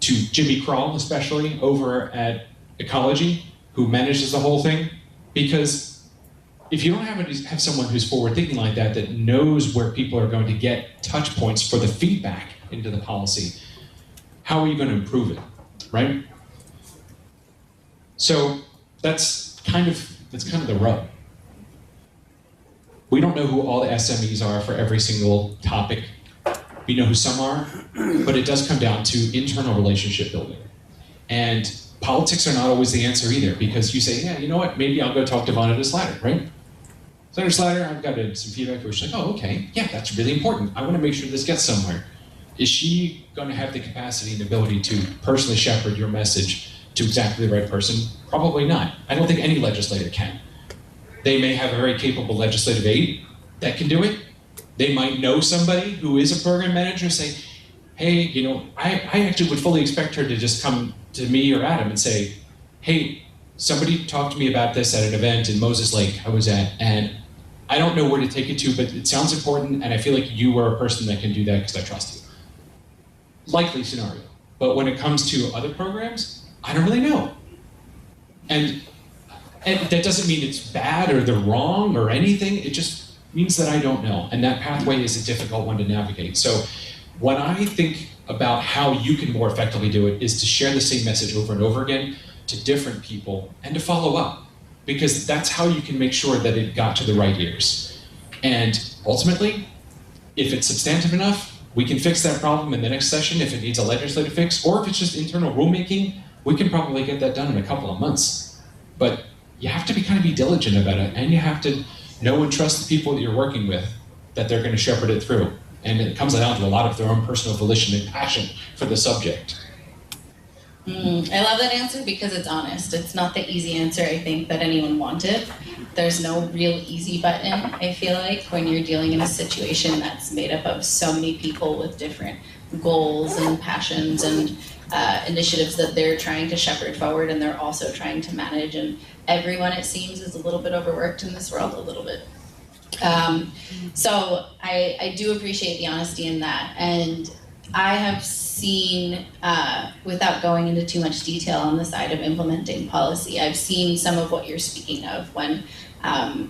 F: Jimmy Kroll, especially over at Ecology, who manages the whole thing. Because if you don't have someone who's forward-thinking like that, that knows where people are going to get touch points for the feedback into the policy, how are you going to improve it, right? So that's kind of the rub. We don't know who all the SMEs are for every single topic. We know who some are, but it does come down to internal relationship building. And politics are not always the answer either, because you say, yeah, you know what, maybe I'll go talk to Vonetta Slatter, right? Senator Slatter, I've got some feedback where she's like, oh, okay, yeah, that's really important. I want to make sure this gets somewhere. Is she going to have the capacity and ability to personally shepherd your message to exactly the right person? Probably not. I don't think any legislator can. They may have a very capable legislative aide that can do it. They might know somebody who is a program manager and say, hey, you know, I actually would fully expect her to just come to me or Adam and say, hey, somebody talked to me about this at an event in Moses Lake I was at, and I don't know where to take it to, but it sounds important, and I feel like you are a person that can do that because I trust you. Likely scenario. But when it comes to other programs, I don't really know. And that doesn't mean it's bad or they're wrong or anything. It just means that I don't know. And that pathway is a difficult one to navigate. So when I think about how you can more effectively do it is to share the same message over and over again to different people and to follow up. Because that's how you can make sure that it got to the right ears. And ultimately, if it's substantive enough, we can fix that problem in the next session if it needs a legislative fix, or if it's just internal rulemaking, we can probably get that done in a couple of months. But you have to be diligent about it, and you have to know and trust the people that you're working with, that they're going to shepherd it through. And it comes down to a lot of their own personal volition and passion for the subject.
C: I love that answer because it's honest. It's not the easy answer I think that anyone wanted. There's no real easy button, I feel like, when you're dealing in a situation that's made up of so many people with different goals and passions and initiatives that they're trying to shepherd forward, and they're also trying to manage, and everyone, it seems, is a little bit overworked in this world, a little bit. So I do appreciate the honesty in that, and I have seen, without going into too much detail on the side of implementing policy, I've seen some of what you're speaking of when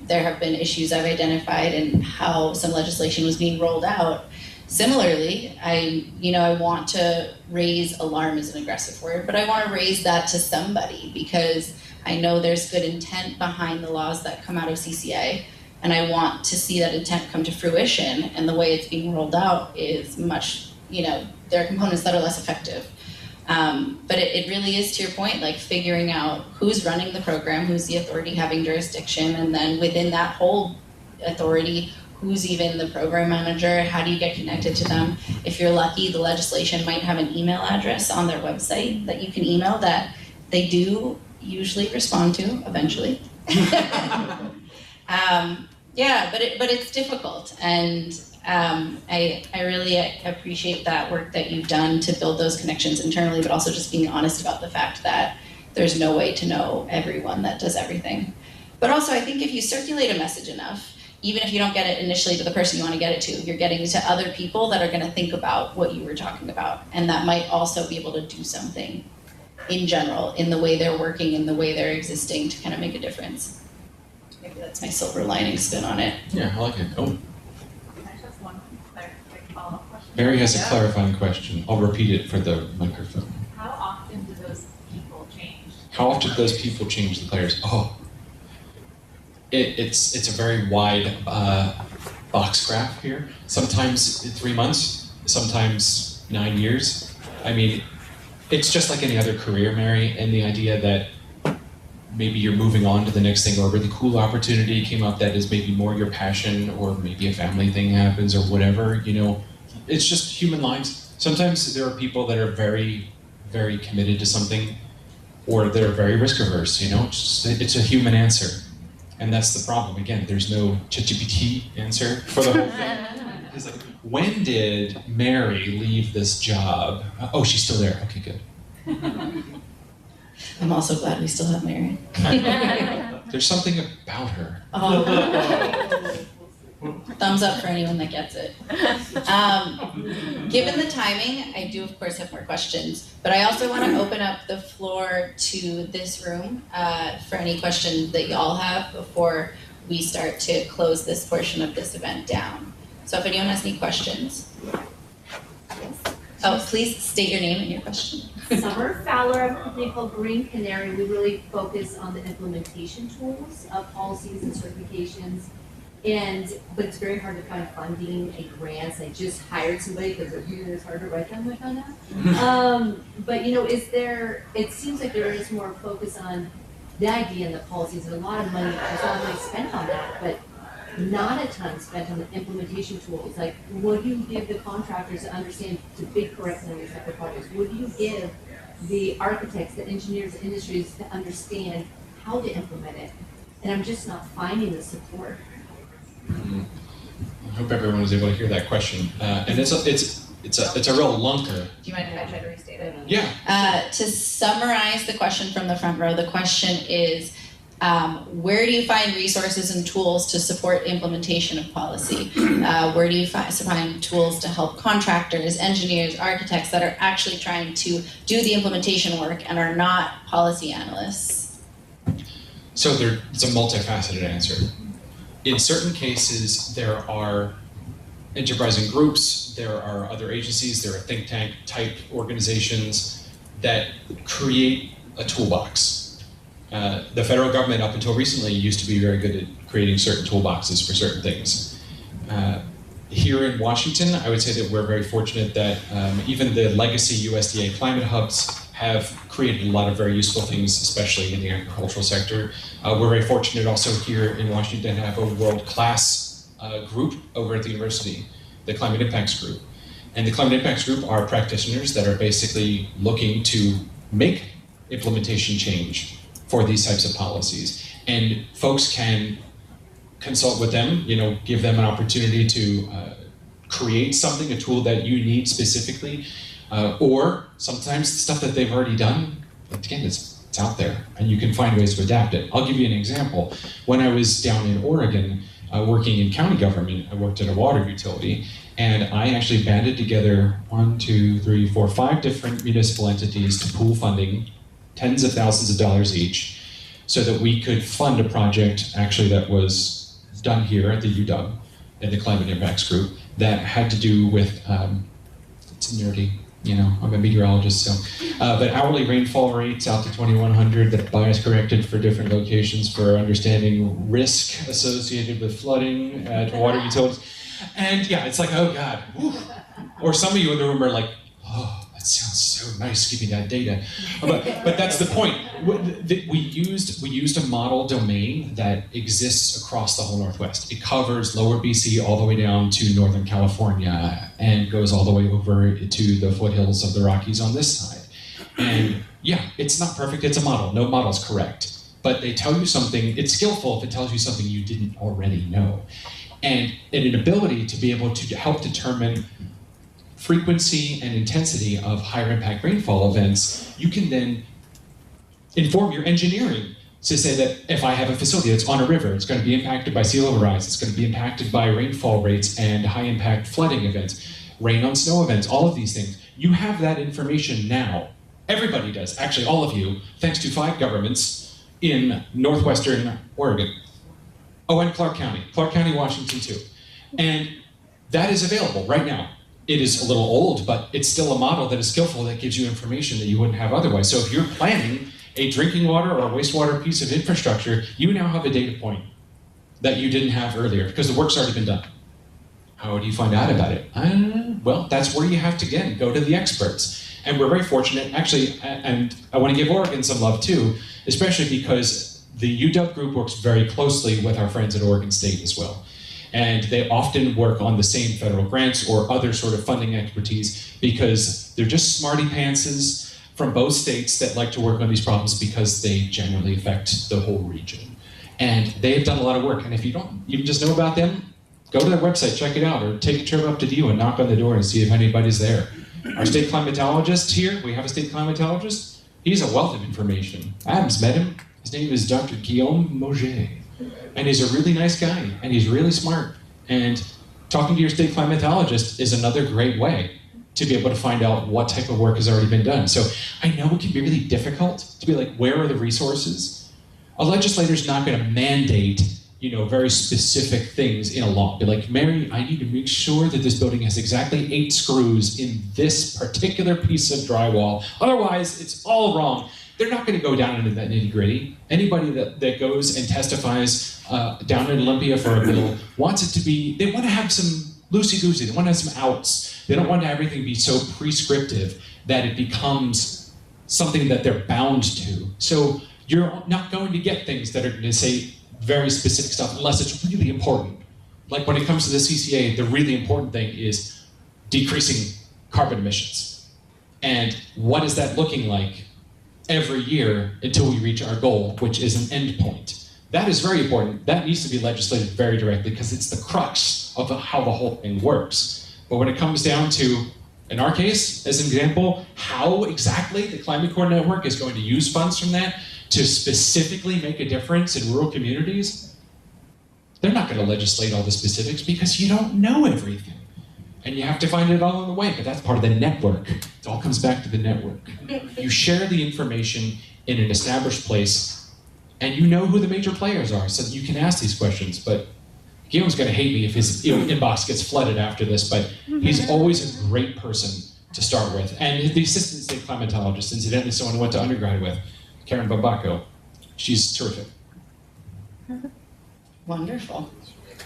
C: there have been issues I've identified and how some legislation was being rolled out. Similarly, I want to raise alarm is an aggressive word, but I want to raise that to somebody because I know there's good intent behind the laws that come out of CCA, and I want to see that intent come to fruition, and the way it's being rolled out is much, there are components that are less effective. But it really is, to your point, like figuring out who's running the program, who's the authority having jurisdiction, and then within that whole authority, who's even the program manager, how do you get connected to them? If you're lucky, the legislation might have an email address on their website that you can email that they do usually respond to eventually. But it's difficult, and I really appreciate that work that you've done to build those connections internally, but also just being honest about the fact that there's no way to know everyone that does everything. But also, I think if you circulate a message enough, even if you don't get it initially to the person you want to get it to, you're getting it to other people that are going to think about what you were talking about, and that might also be able to do something in general, in the way they're working, in the way they're existing, to kind of make a difference. Maybe that's my silver lining spin on it.
F: Yeah, I like it. Oh,
G: Can I just have one quick follow-up question?
F: Mary has a clarifying question. I'll repeat it for the microphone.
G: How often do those people change?
F: How often do those people change the players? Oh, it's a very wide box graph here. Sometimes 3 months, sometimes 9 years. I mean, it's just like any other career, Mary, and the idea that maybe you're moving on to the next thing, or a really cool opportunity came up that is maybe more your passion, or maybe a family thing happens or whatever, you know, it's just human lives. Sometimes there are people that are very, very committed to something, or they're very risk averse, you know, it's a human answer. And that's the problem. Again, there's no ChatGPT answer for the whole thing. It's like, when did Mary leave this job? Oh, she's still there. Okay, good.
C: I'm also glad we still have Mary.
F: There's something about her.
C: Oh. Thumbs up for anyone that gets it. Given the timing, I do of course have more questions, but I also want to open up the floor to this room for any questions that y'all have before we start to close this portion of this event down. So if anyone has any questions. Oh, please state your name and your question.
H: Summer Fowler of a company called Green Canary. We really focus on the implementation tools of policies and certifications. But it's very hard to find funding and grants. I just hired somebody because it's hard to write them, I found out. But you know, it seems like there is more focus on the idea and the policies, and a lot of money, there's a lot of money spent on that, but not a ton spent on the implementation tools. Like, what do you give the contractors to understand the big curriculum these type of projects? What do you give the architects, the engineers, the industries to understand how to implement it? And I'm just not finding the support.
F: I hope everyone was able to hear that question. And it's a real lunker.
C: Do you mind if I try to restate it?
F: Yeah.
C: To summarize the question from the front row, the question is, where do you find resources and tools to support implementation of policy? Where do you find tools to help contractors, engineers, architects that are actually trying to do the implementation work and are not policy analysts?
F: So it's a multifaceted answer. In certain cases, there are enterprising groups, there are other agencies, there are think tank type organizations that create a toolbox. The federal government, up until recently, used to be very good at creating certain toolboxes for certain things. Here in Washington, I would say that we're very fortunate that even the legacy USDA climate hubs have created a lot of very useful things, especially in the agricultural sector. We're very fortunate also here in Washington to have a world-class group over at the university, the Climate Impacts Group. And the Climate Impacts Group are practitioners that are basically looking to make implementation change for these types of policies. And folks can consult with them, you know, give them an opportunity to create something, a tool that you need specifically, or sometimes the stuff that they've already done, again, it's out there and you can find ways to adapt it. I'll give you an example. When I was down in Oregon working in county government, I worked at a water utility, and I actually banded together 5 different municipal entities to pool funding, tens of thousands of dollars each, so that we could fund a project actually that was done here at the UW in the Climate Impacts Group that had to do with, it's nerdy, you know, I'm a meteorologist, so, but hourly rainfall rates out to 2100 that are bias corrected for different locations for understanding risk associated with flooding at water utilities. And yeah, it's like, oh God. Whew. Or some of you in the room are like, oh, that sounds so nice, give me that data. But that's the point. We used a model domain that exists across the whole Northwest. It covers lower BC all the way down to Northern California and goes all the way over to the foothills of the Rockies on this side. And yeah, it's not perfect, it's a model. No model's correct. But they tell you something, it's skillful if it tells you something you didn't already know. And an ability to be able to help determine frequency and intensity of higher impact rainfall events, you can then inform your engineering to say that if I have a facility that's on a river, it's going to be impacted by sea level rise, it's going to be impacted by rainfall rates and high impact flooding events, rain on snow events, all of these things. You have that information now. Everybody does, actually all of you, thanks to 5 governments in northwestern Oregon. Oh, and Clark County, Washington too. And that is available right now. It is a little old, but it's still a model that is skillful that gives you information that you wouldn't have otherwise. So if you're planning a drinking water or a wastewater piece of infrastructure, you now have a data point that you didn't have earlier because the work's already been done. How do you find out about it? Well, that's where you have to, again, go to the experts. And we're very fortunate, actually, and I want to give Oregon some love too, especially because the UW group works very closely with our friends at Oregon State as well. And they often work on the same federal grants or other sort of funding expertise because they're just smarty pantses from both states that like to work on these problems because they generally affect the whole region. And they have done a lot of work. And if you don't even just know about them, go to their website, check it out, or take a trip up to DU and knock on the door and see if anybody's there. Our state climatologist here, we have a state climatologist. He's a wealth of information. Adam's met him. His name is Dr. Guillaume Mauger. And he's a really nice guy, and he's really smart. And talking to your state climatologist is another great way to be able to find out what type of work has already been done. So I know it can be really difficult to be like, where are the resources? A legislator's not going to mandate, very specific things in a law. Be like, Mary, I need to make sure that this building has exactly 8 screws in this particular piece of drywall. Otherwise, it's all wrong. They're not going to go down into that nitty-gritty. Anybody that goes and testifies down in Olympia for a bill wants it to be, they want to have some loosey-goosey, they want to have some outs. They don't want everything be so prescriptive that it becomes something that they're bound to. So you're not going to get things that are going to say very specific stuff unless it's really important. Like when it comes to the CCA, the really important thing is decreasing carbon emissions. And what is that looking like every year until we reach our goal, which is an end point? That is very important. That needs to be legislated very directly because it's the crux of how the whole thing works. But when it comes down to, in our case, as an example, how exactly the Climate Core Network is going to use funds from that to specifically make a difference in rural communities, they're not going to legislate all the specifics because you don't know everything. And you have to find it all on the way, but that's part of the network. It all comes back to the network. You share the information in an established place, and you know who the major players are, so that you can ask these questions. But Guillaume's going to hate me if his inbox gets flooded after this, but he's always a great person to start with. And the assistant state climatologist, incidentally, someone who went to undergrad with, Karen Babako, she's terrific.
C: Wonderful.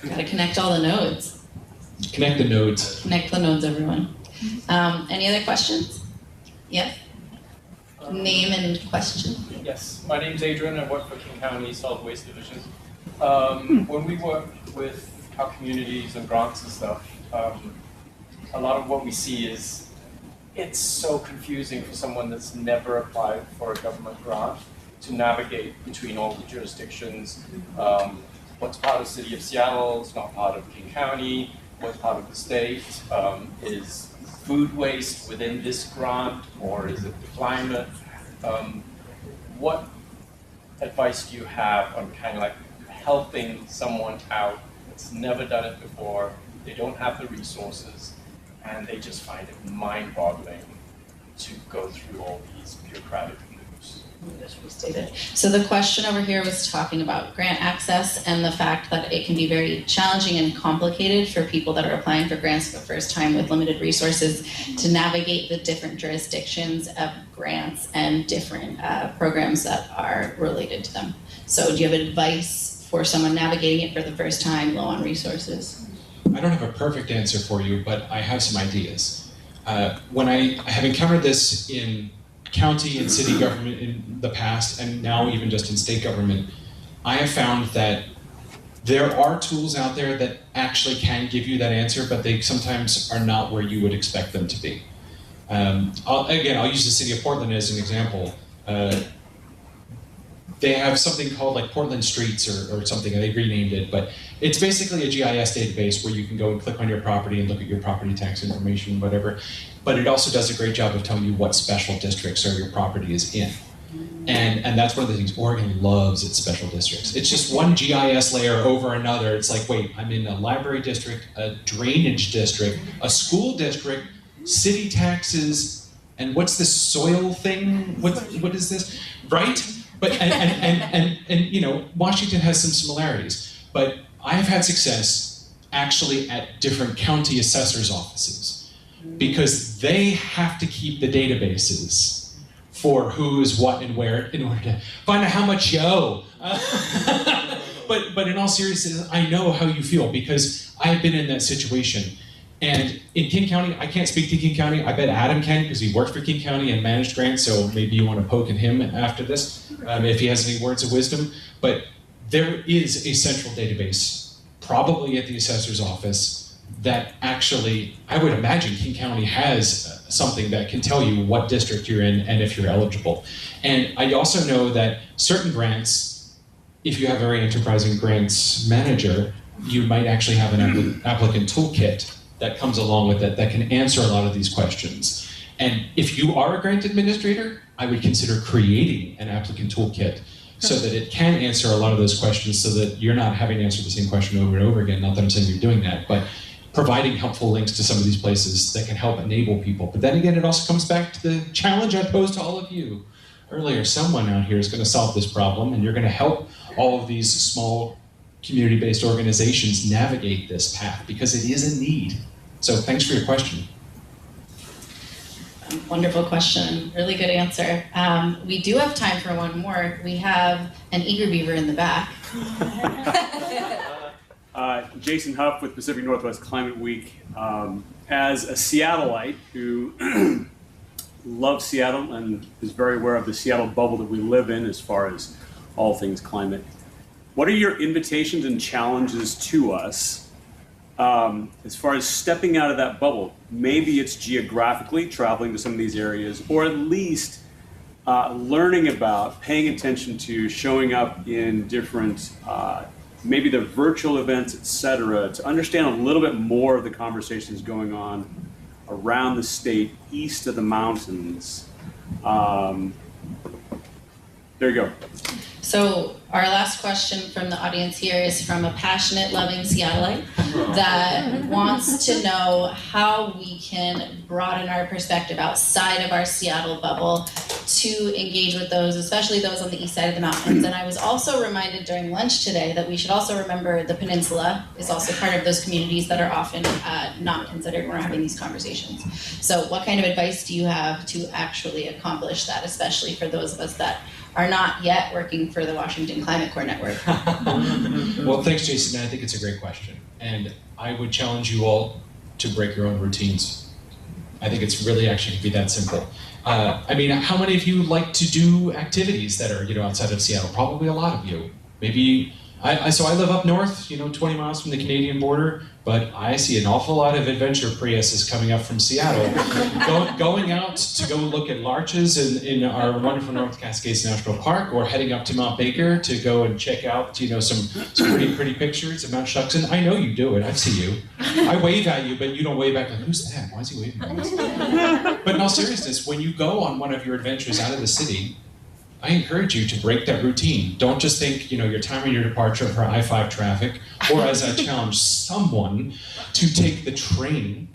C: Got to connect all the nodes.
F: Connect the nodes.
C: Connect the nodes, everyone. Any other questions? Yes? Name and question.
I: Yes, my name's Adrian. I work for King County Solid Waste Division. When we work with our communities and grants and stuff, a lot of what we see is it's so confusing for someone that's never applied for a government grant to navigate between all the jurisdictions. What's part of the city of Seattle is not part of King County. What's part of the state? Is food waste within this grant, or is it the climate? What advice do you have on kind of like helping someone out that's never done it before, they don't have the resources, and they just find it mind-boggling to go through all these bureaucratic hoops?
C: So the question over here was talking about grant access and the fact that it can be very challenging and complicated for people that are applying for grants for the first time with limited resources to navigate the different jurisdictions of grants and different programs that are related to them. So do you have advice for someone navigating it for the first time, low on resources?
F: I don't have a perfect answer for you, but I have some ideas. When I have encountered this in county and city government in the past, and now even just in state government, I have found that there are tools out there that actually can give you that answer, but they sometimes are not where you would expect them to be. I'll use the city of Portland as an example. They have something called like Portland Streets or something, and they renamed it, but it's basically a GIS database where you can go and click on your property and look at your property tax information, whatever. But it also does a great job of telling you what special districts your property is in. And that's one of the things Oregon loves its special districts. It's just one GIS layer over another. It's like, wait, I'm in a library district, a drainage district, a school district, city taxes, and what's this soil thing? What is this? Right? But and Washington has some similarities. But I have had success actually at different county assessors' offices because they have to keep the databases for who is what and where in order to find out how much you owe. But in all seriousness, I know how you feel because I've been in that situation. And in King County, I can't speak to King County. I bet Adam can because he worked for King County and managed grants. So maybe you want to poke at him after this if he has any words of wisdom. But there is a central database, probably at the assessor's office, that actually, I would imagine King County has something that can tell you what district you're in and if you're eligible. And I also know that certain grants, if you have a very enterprising grants manager, you might actually have an applicant toolkit that comes along with it that can answer a lot of these questions. And if you are a grant administrator, I would consider creating an applicant toolkit so that it can answer a lot of those questions so that you're not having to answer the same question over and over again. Not that I'm saying you're doing that, but providing helpful links to some of these places that can help enable people. But then again, it also comes back to the challenge I posed to all of you earlier. Someone out here is going to solve this problem, and you're going to help all of these small community-based organizations navigate this path because it is a need. So thanks for your question.
C: Wonderful question, really good answer. We do have time for one more. We have an eager beaver in the back.
J: Jason Huff with Pacific Northwest Climate Week. As a Seattleite who loves Seattle and is very aware of the Seattle bubble that we live in as far as all things climate, what are your invitations and challenges to us as far as stepping out of that bubble? Maybe it's geographically traveling to some of these areas, or at least learning about, paying attention to, showing up in different, maybe the virtual events, etc., to understand a little bit more of the conversations going on around the state, east of the mountains. There you go.
C: So our last question from the audience here is from a passionate, loving Seattleite that wants to know how we can broaden our perspective outside of our Seattle bubble to engage with those, especially those on the east side of the mountains. And I was also reminded during lunch today that we should also remember the peninsula is also part of those communities that are often not considered when we're having these conversations. So what kind of advice do you have to actually accomplish that, especially for those of us that are not yet working for the Washington Climate Corps Network?
F: Well, thanks, Jason. I think it's a great question. And I would challenge you all to break your own routines. I think it's really actually be that simple. I mean, how many of you like to do activities that are, outside of Seattle? Probably a lot of you. Maybe, so I live up north, 20 miles from the Canadian border, but I see an awful lot of adventure Priuses coming up from Seattle, going out to go look at larches in our wonderful North Cascades National Park, or heading up to Mount Baker to go and check out, some pretty pictures of Mount Shuksan. I know you do it. I see you. I wave at you, but you don't wave back like, who's that? Why is he waving at us? But in all seriousness, when you go on one of your adventures out of the city, I encourage you to break that routine. Don't just think, your time of your departure for I-5 traffic, or as I challenge someone to take the train,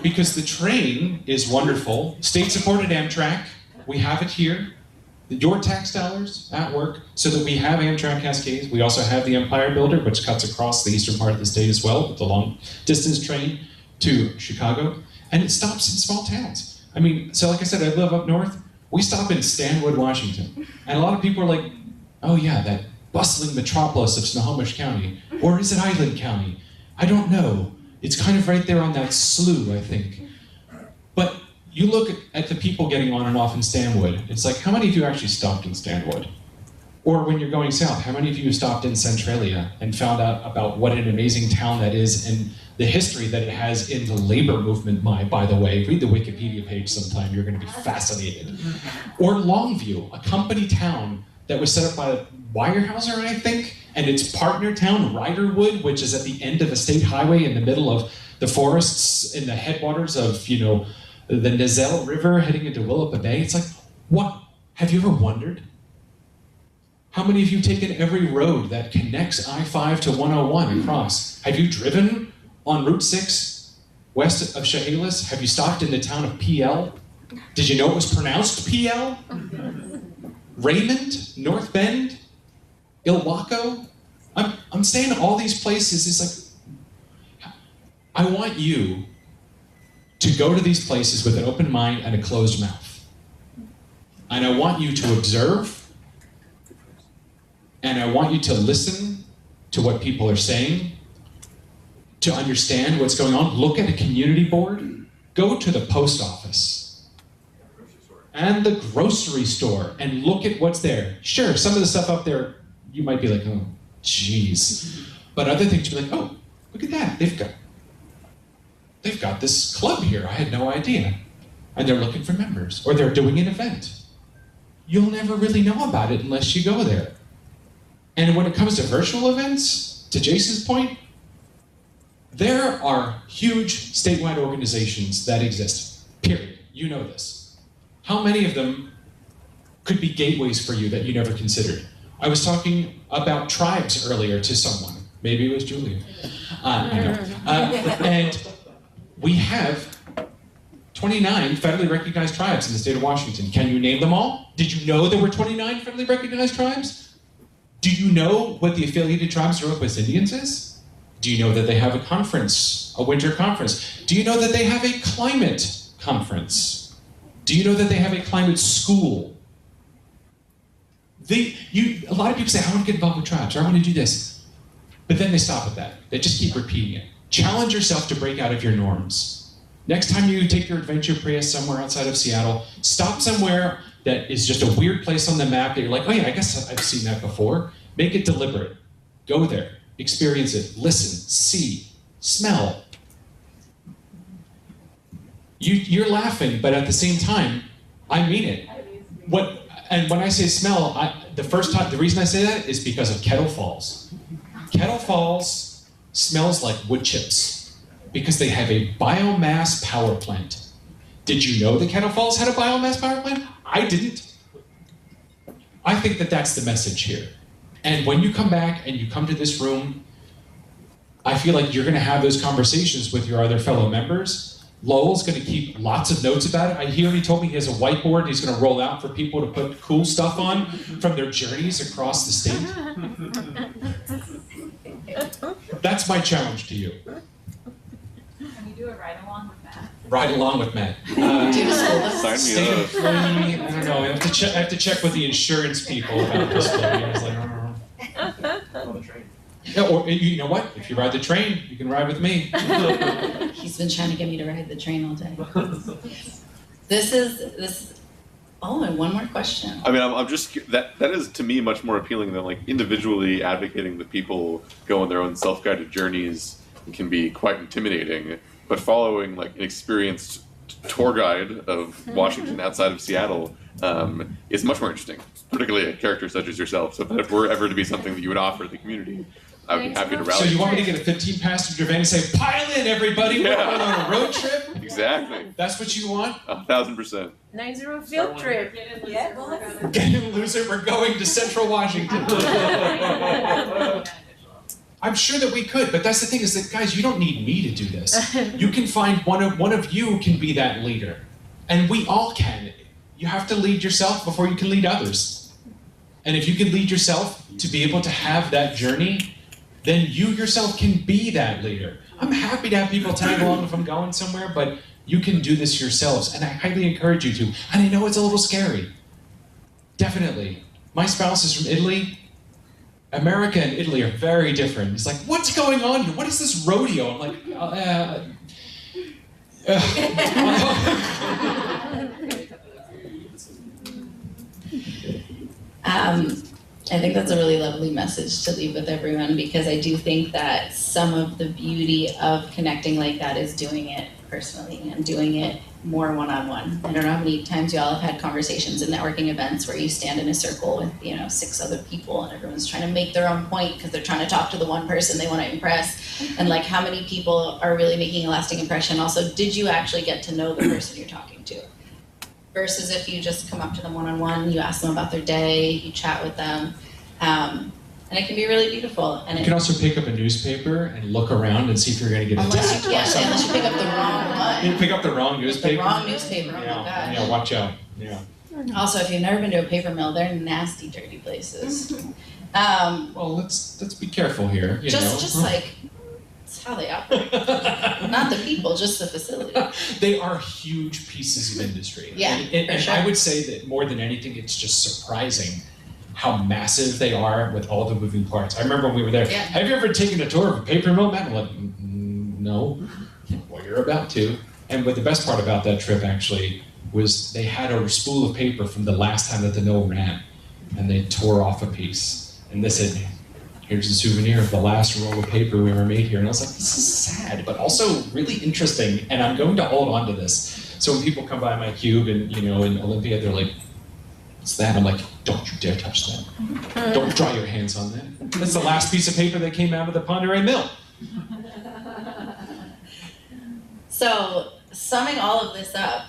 F: because the train is wonderful. State-supported Amtrak, we have it here. Your tax dollars at work, so that we have Amtrak Cascades. We also have the Empire Builder, which cuts across the eastern part of the state as well, with the long-distance train to Chicago, and it stops in small towns. I mean, so like I said, I live up north. We stop in Stanwood, Washington, and a lot of people are like, oh yeah, that bustling metropolis of Snohomish County, or is it Island County? I don't know. It's kind of right there on that slough, I think. But you look at the people getting on and off in Stanwood, it's like, how many of you actually stopped in Stanwood? Or when you're going south, how many of you stopped in Centralia and found out about what an amazing town that is and the history that it has in the labor movement, by the way. Read the Wikipedia page sometime, you're gonna be fascinated. Or Longview, a company town that was set up by Weyerhaeuser, I think, and its partner town, Riderwood, which is at the end of a state highway in the middle of the forests in the headwaters of, the Nizelle River heading into Willapa Bay. It's like, what? Have you ever wondered? How many of you taken every road that connects I-5 to 101 across? Have you driven on Route 6 west of Chehalis? Have you stopped in the town of PL? Did you know it was pronounced PL? Raymond, North Bend, Ilwaco? I'm saying all these places, it's like, I want you to go to these places with an open mind and a closed mouth. And I want you to observe, and I want you to listen to what people are saying, to understand what's going on, look at a community board, go to the post office and the grocery store and look at what's there. Sure, some of the stuff up there, you might be like, oh, geez. But other things, you're like, oh, look at that. They've got this club here. I had no idea. And they're looking for members, or they're doing an event. You'll never really know about it unless you go there. And when it comes to virtual events, to Jason's point, there are huge statewide organizations that exist, period. You know this. How many of them could be gateways for you that you never considered? I was talking about tribes earlier to someone. Maybe it was Julia. I know. And we have 29 federally recognized tribes in the state of Washington. Can you name them all? Did you know there were 29 federally recognized tribes? Do you know what the affiliated tribes of Northwest Indians is? Do you know that they have a conference, a winter conference? Do you know that they have a climate conference? Do you know that they have a climate school? A lot of people say, I want to get involved with tribes, or I want to do this. But then they stop at that. They just keep repeating it. Challenge yourself to break out of your norms. Next time you take your adventure Prius somewhere outside of Seattle, stop somewhere that is just a weird place on the map that you're like, oh yeah, I guess I've seen that before. Make it deliberate. Go there, experience it, listen, see, smell. You're laughing, but at the same time, I mean it. And when I say smell, the reason I say that is because of Kettle Falls. Kettle Falls smells like wood chips because they have a biomass power plant. Did you know that Kettle Falls had a biomass power plant? I didn't. I think that that's the message here. And when you come back and you come to this room, I feel like you're going to have those conversations with your other fellow members. Lowell's going to keep lots of notes about it. I hear he told me he has a whiteboard and he's going to roll out for people to put cool stuff on from their journeys across the state. That's my challenge to you.
G: Can you do a ride along with Matt?
F: Ride along with Matt.
B: Sign me up.
F: Employee, I don't know. I have to check with the insurance people about this. I was like, I don't know.
E: On the train.
F: Yeah, or you know what? If you ride the train, you can ride with me.
C: He's been trying to get me to ride the train all day. Oh, and one more question.
B: I mean, I'm just that is to me much more appealing than like individually advocating that people go on their own self-guided journeys. It can be quite intimidating, but following like an experienced tour guide of Washington outside of Seattle is much more interesting, particularly a character such as yourself. So if that were ever to be something that you would offer the community, I would be happy to rally.
F: So you want me to get a 15-passenger van and say, pile in everybody, we're going on a road trip?
B: Exactly.
F: That's what you want?
B: 1,000%.
A: 9-0 field trip.
G: Yeah.
F: Get in, loser, we're going to Central Washington. I'm sure that we could, but that's the thing is that, guys, you don't need me to do this. You can find one of you can be that leader. And we all can. You have to lead yourself before you can lead others. And if you can lead yourself to be able to have that journey, then you yourself can be that leader. I'm happy to have people tag along if I'm going somewhere, but you can do this yourselves, and I highly encourage you to. And I know it's a little scary. Definitely. My spouse is from Italy. America and Italy are very different. It's like, what's going on here? What is this rodeo? I'm like,
C: I think that's a really lovely message to leave with everyone, because I do think that some of the beauty of connecting like that is doing it personally and doing it more one-on-one. I don't know how many times y'all have had conversations in networking events where you stand in a circle with 6 other people and everyone's trying to make their own point because they're trying to talk to the one person they want to impress, and like how many people are really making a lasting impression. Also, did you actually get to know the person you're talking to? Versus if you just come up to them one-on-one, you ask them about their day, you chat with them, and it can be really beautiful. And
F: you can also pick up a newspaper and look around and see if you're going to get attacked.
C: Unless you pick up the wrong one.
F: You pick up the wrong newspaper.
C: The wrong newspaper, oh my God.
F: Yeah, watch out. Yeah.
C: Also, if you've never been to a paper mill, they're nasty, dirty places.
F: Well, let's be careful here.
C: Just like, it's how they operate. Not the people, just the facility.
F: They are huge pieces of industry.
C: Yeah,
F: and
C: sure.
F: I would say that more than anything, it's just surprising how massive they are with all the moving parts. I remember when we were there.
C: Yeah.
F: Have you ever taken a tour of a paper mill, Matt? I'm like, no. Well, you're about to. And what the best part about that trip actually was they had a spool of paper from the last time that the mill ran, and they tore off a piece. And they said, here's a souvenir of the last roll of paper we ever made here. And I was like, this is sad, but also really interesting, and I'm going to hold on to this. So when people come by my cube and, in Olympia, they're like, what's that? I'm like, don't you dare touch that. Don't dry your hands on that. That's the last piece of paper that came out of the Ponderay Mill.
C: So, summing all of this up,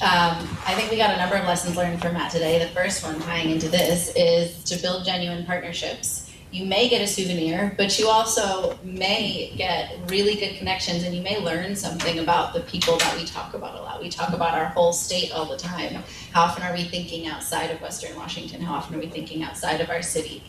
C: I think we got a number of lessons learned from Matt today. The first one tying into this is to build genuine partnerships. You may get a souvenir, but you also may get really good connections, and you may learn something about the people that we talk about a lot. We talk about our whole state all the time. How often are we thinking outside of Western Washington? How often are we thinking outside of our city?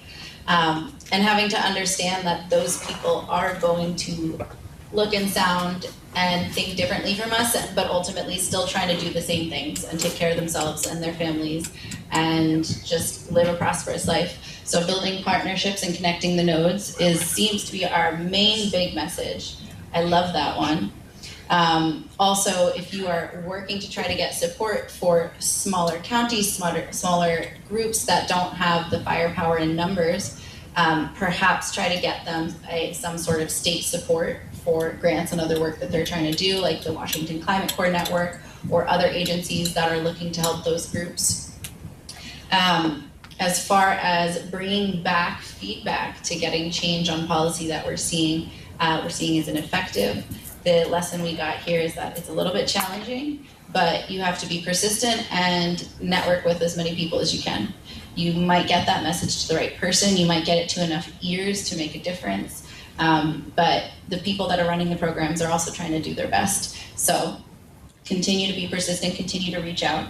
C: And having to understand that those people are going to look and sound and think differently from us, but ultimately still trying to do the same things and take care of themselves and their families and just live a prosperous life. So building partnerships and connecting the nodes seems to be our main big message. I love that one. Also, if you are working to try to get support for smaller counties, smaller groups that don't have the firepower in numbers, perhaps try to get them some sort of state support for grants and other work that they're trying to do, like the Washington Climate Corps Network or other agencies that are looking to help those groups. As far as bringing back feedback to getting change on policy that we're seeing is ineffective. The lesson we got here is that it's a little bit challenging, but you have to be persistent and network with as many people as you can. You might get that message to the right person, you might get it to enough ears to make a difference, but the people that are running the programs are also trying to do their best. So continue to be persistent, continue to reach out.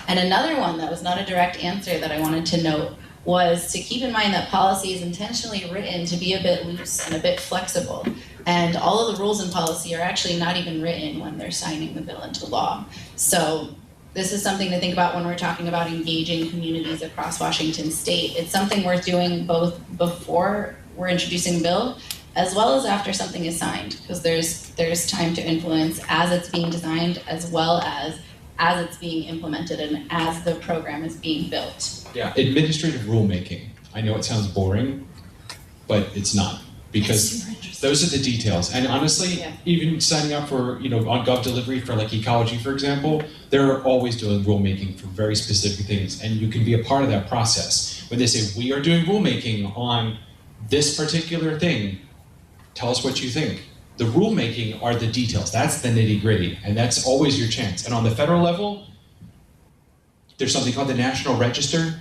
C: And another one that was not a direct answer that I wanted to note was to keep in mind that policy is intentionally written to be a bit loose and a bit flexible. And all of the rules in policy are actually not even written when they're signing the bill into law. So this is something to think about when we're talking about engaging communities across Washington state. It's something worth doing both before we're introducing the bill, as well as after something is signed, because there's time to influence as it's being designed, as well as it's being implemented and as the program is being built.
F: Yeah, administrative rulemaking. I know it sounds boring, but it's not, because those are the details. And honestly, even signing up for, on Gov Delivery for like ecology, for example, they're always doing rulemaking for very specific things, and you can be a part of that process. When they say, we are doing rulemaking on this particular thing, tell us what you think. The rulemaking are the details. That's the nitty-gritty, and that's always your chance. And on the federal level, there's something called the National Register,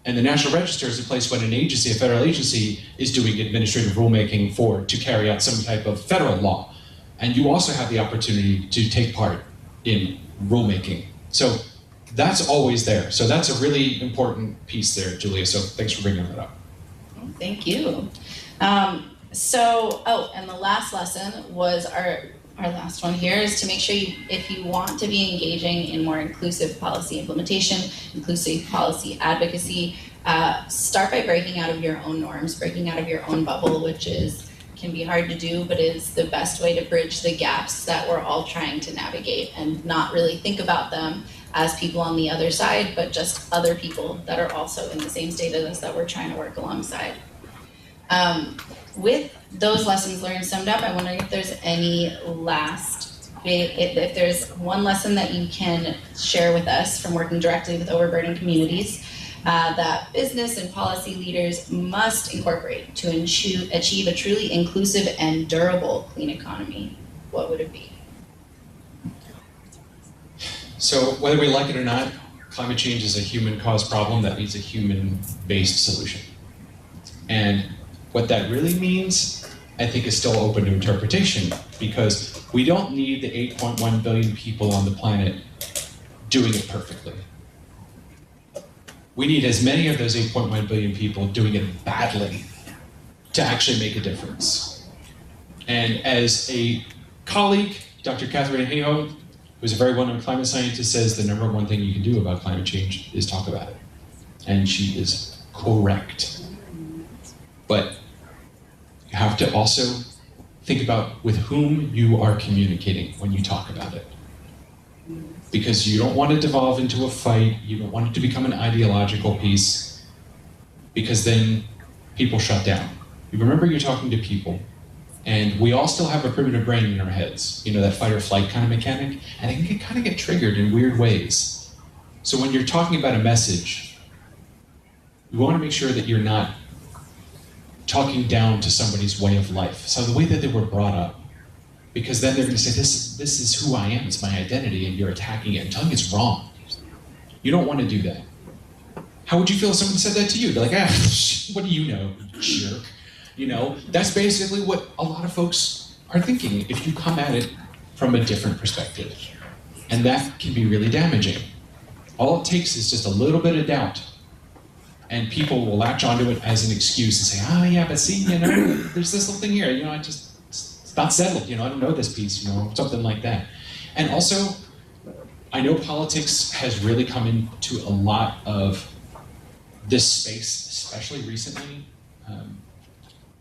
F: and the National Register is a place when an agency, a federal agency, is doing administrative rulemaking to carry out some type of federal law. And you also have the opportunity to take part in rulemaking. So that's always there. So that's a really important piece there, Julia. So thanks for bringing that up.
C: Thank you. And the last lesson was our last one here is to make sure if you want to be engaging in more inclusive policy implementation, inclusive policy advocacy, start by breaking out of your own norms, breaking out of your own bubble, which can be hard to do, but is the best way to bridge the gaps that we're all trying to navigate, and not really think about them as people on the other side, but just other people that are also in the same state as us that we're trying to work alongside. With those lessons learned summed up, I wonder if there's any if there's one lesson that you can share with us from working directly with overburdened communities that business and policy leaders must incorporate to achieve a truly inclusive and durable clean economy. What would it be?
F: So whether we like it or not, climate change is a human-caused problem that needs a human-based solution. And what that really means, I think, is still open to interpretation, because we don't need the 8.1 billion people on the planet doing it perfectly. We need as many of those 8.1 billion people doing it badly to actually make a difference. And as a colleague, Dr. Catherine Hayhoe, who's a very well-known climate scientist, says the number one thing you can do about climate change is talk about it. And she is correct. But you have to also think about with whom you are communicating when you talk about it. Because you don't want it to devolve into a fight, you don't want it to become an ideological piece, because then people shut down. You remember you're talking to people, and we all still have a primitive brain in our heads, you know, that fight or flight kind of mechanic, and it can kind of get triggered in weird ways. So when you're talking about a message, you want to make sure that you're not talking down to somebody's way of life, so the way that they were brought up. Because then they're going to say, this is who I am, it's my identity, and you're attacking it and telling it's wrong. You don't want to do that. How would you feel if someone said that to you? They're like, what do you know, jerk? You know, that's basically what a lot of folks are thinking if you come at it from a different perspective. And that can be really damaging. All it takes is just a little bit of doubt. And people will latch onto it as an excuse and say, oh yeah, but see, you know, there's this little thing here, you know, it's not settled, you know, I don't know this piece, you know, something like that. And also, I know politics has really come into a lot of this space, especially recently.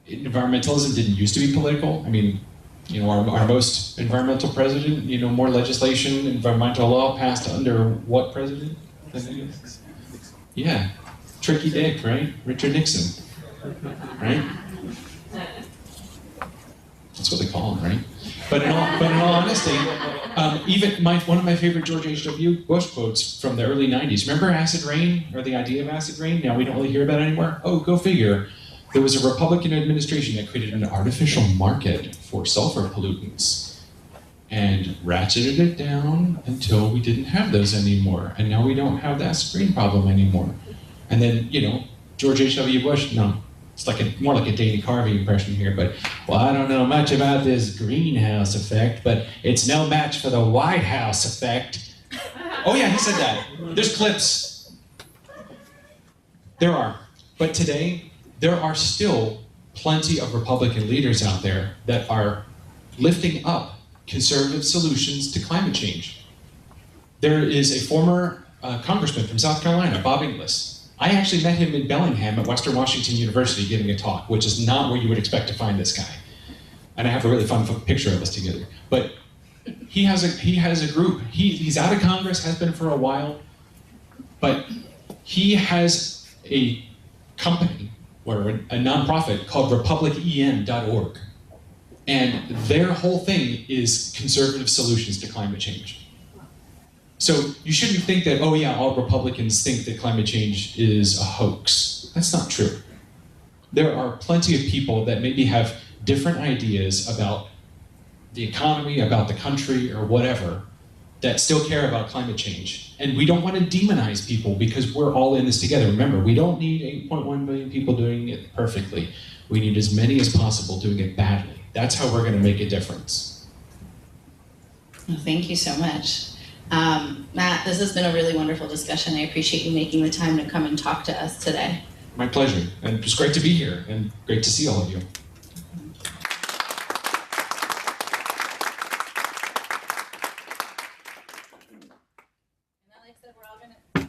F: Environmentalism didn't used to be political. I mean, you know, our most environmental president, you know, more legislation, environmental law passed under what president? Yeah, Tricky Dick, right? Richard Nixon, right? That's what they call him, right? But in all honesty, even one of my favorite George H.W. Bush quotes from the early 90s. Remember acid rain, or the idea of acid rain? Now we don't really hear about it anymore. Oh, go figure. There was a Republican administration that created an artificial market for sulfur pollutants and ratcheted it down until we didn't have those anymore. And now we don't have that screen problem anymore. And then, you know, George H.W. Bush, no, it's like more like a Dana Carvey impression here, but, well, I don't know much about this greenhouse effect, but it's no match for the White House effect. Oh yeah, he said that. There's clips. There are. But today, there are still plenty of Republican leaders out there that are lifting up conservative solutions to climate change. There is a former congressman from South Carolina, Bob Inglis. I actually met him in Bellingham at Western Washington University giving a talk, which is not where you would expect to find this guy. And I have a really fun picture of us together. But he has a group. He's out of Congress, has been for a while, but he has a company or a nonprofit called republicen.org. And their whole thing is conservative solutions to climate change. So you shouldn't think that, oh yeah, all Republicans think that climate change is a hoax. That's not true. There are plenty of people that maybe have different ideas about the economy, about the country, or whatever, that still care about climate change. And we don't want to demonize people because we're all in this together. Remember, we don't need 8.1 billion people doing it perfectly. We need as many as possible doing it badly. That's how we're going to make a difference.
C: Well, thank you so much. Matt, this has been a really wonderful discussion. I appreciate you making the time to come and talk to us today.
F: My pleasure. And it's great to be here and great to see all of you.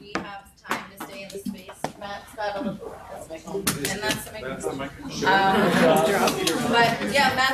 C: We have time to stay in the space. Matt's got a little, that's my phone, and that's the microphone. But yeah, Matt's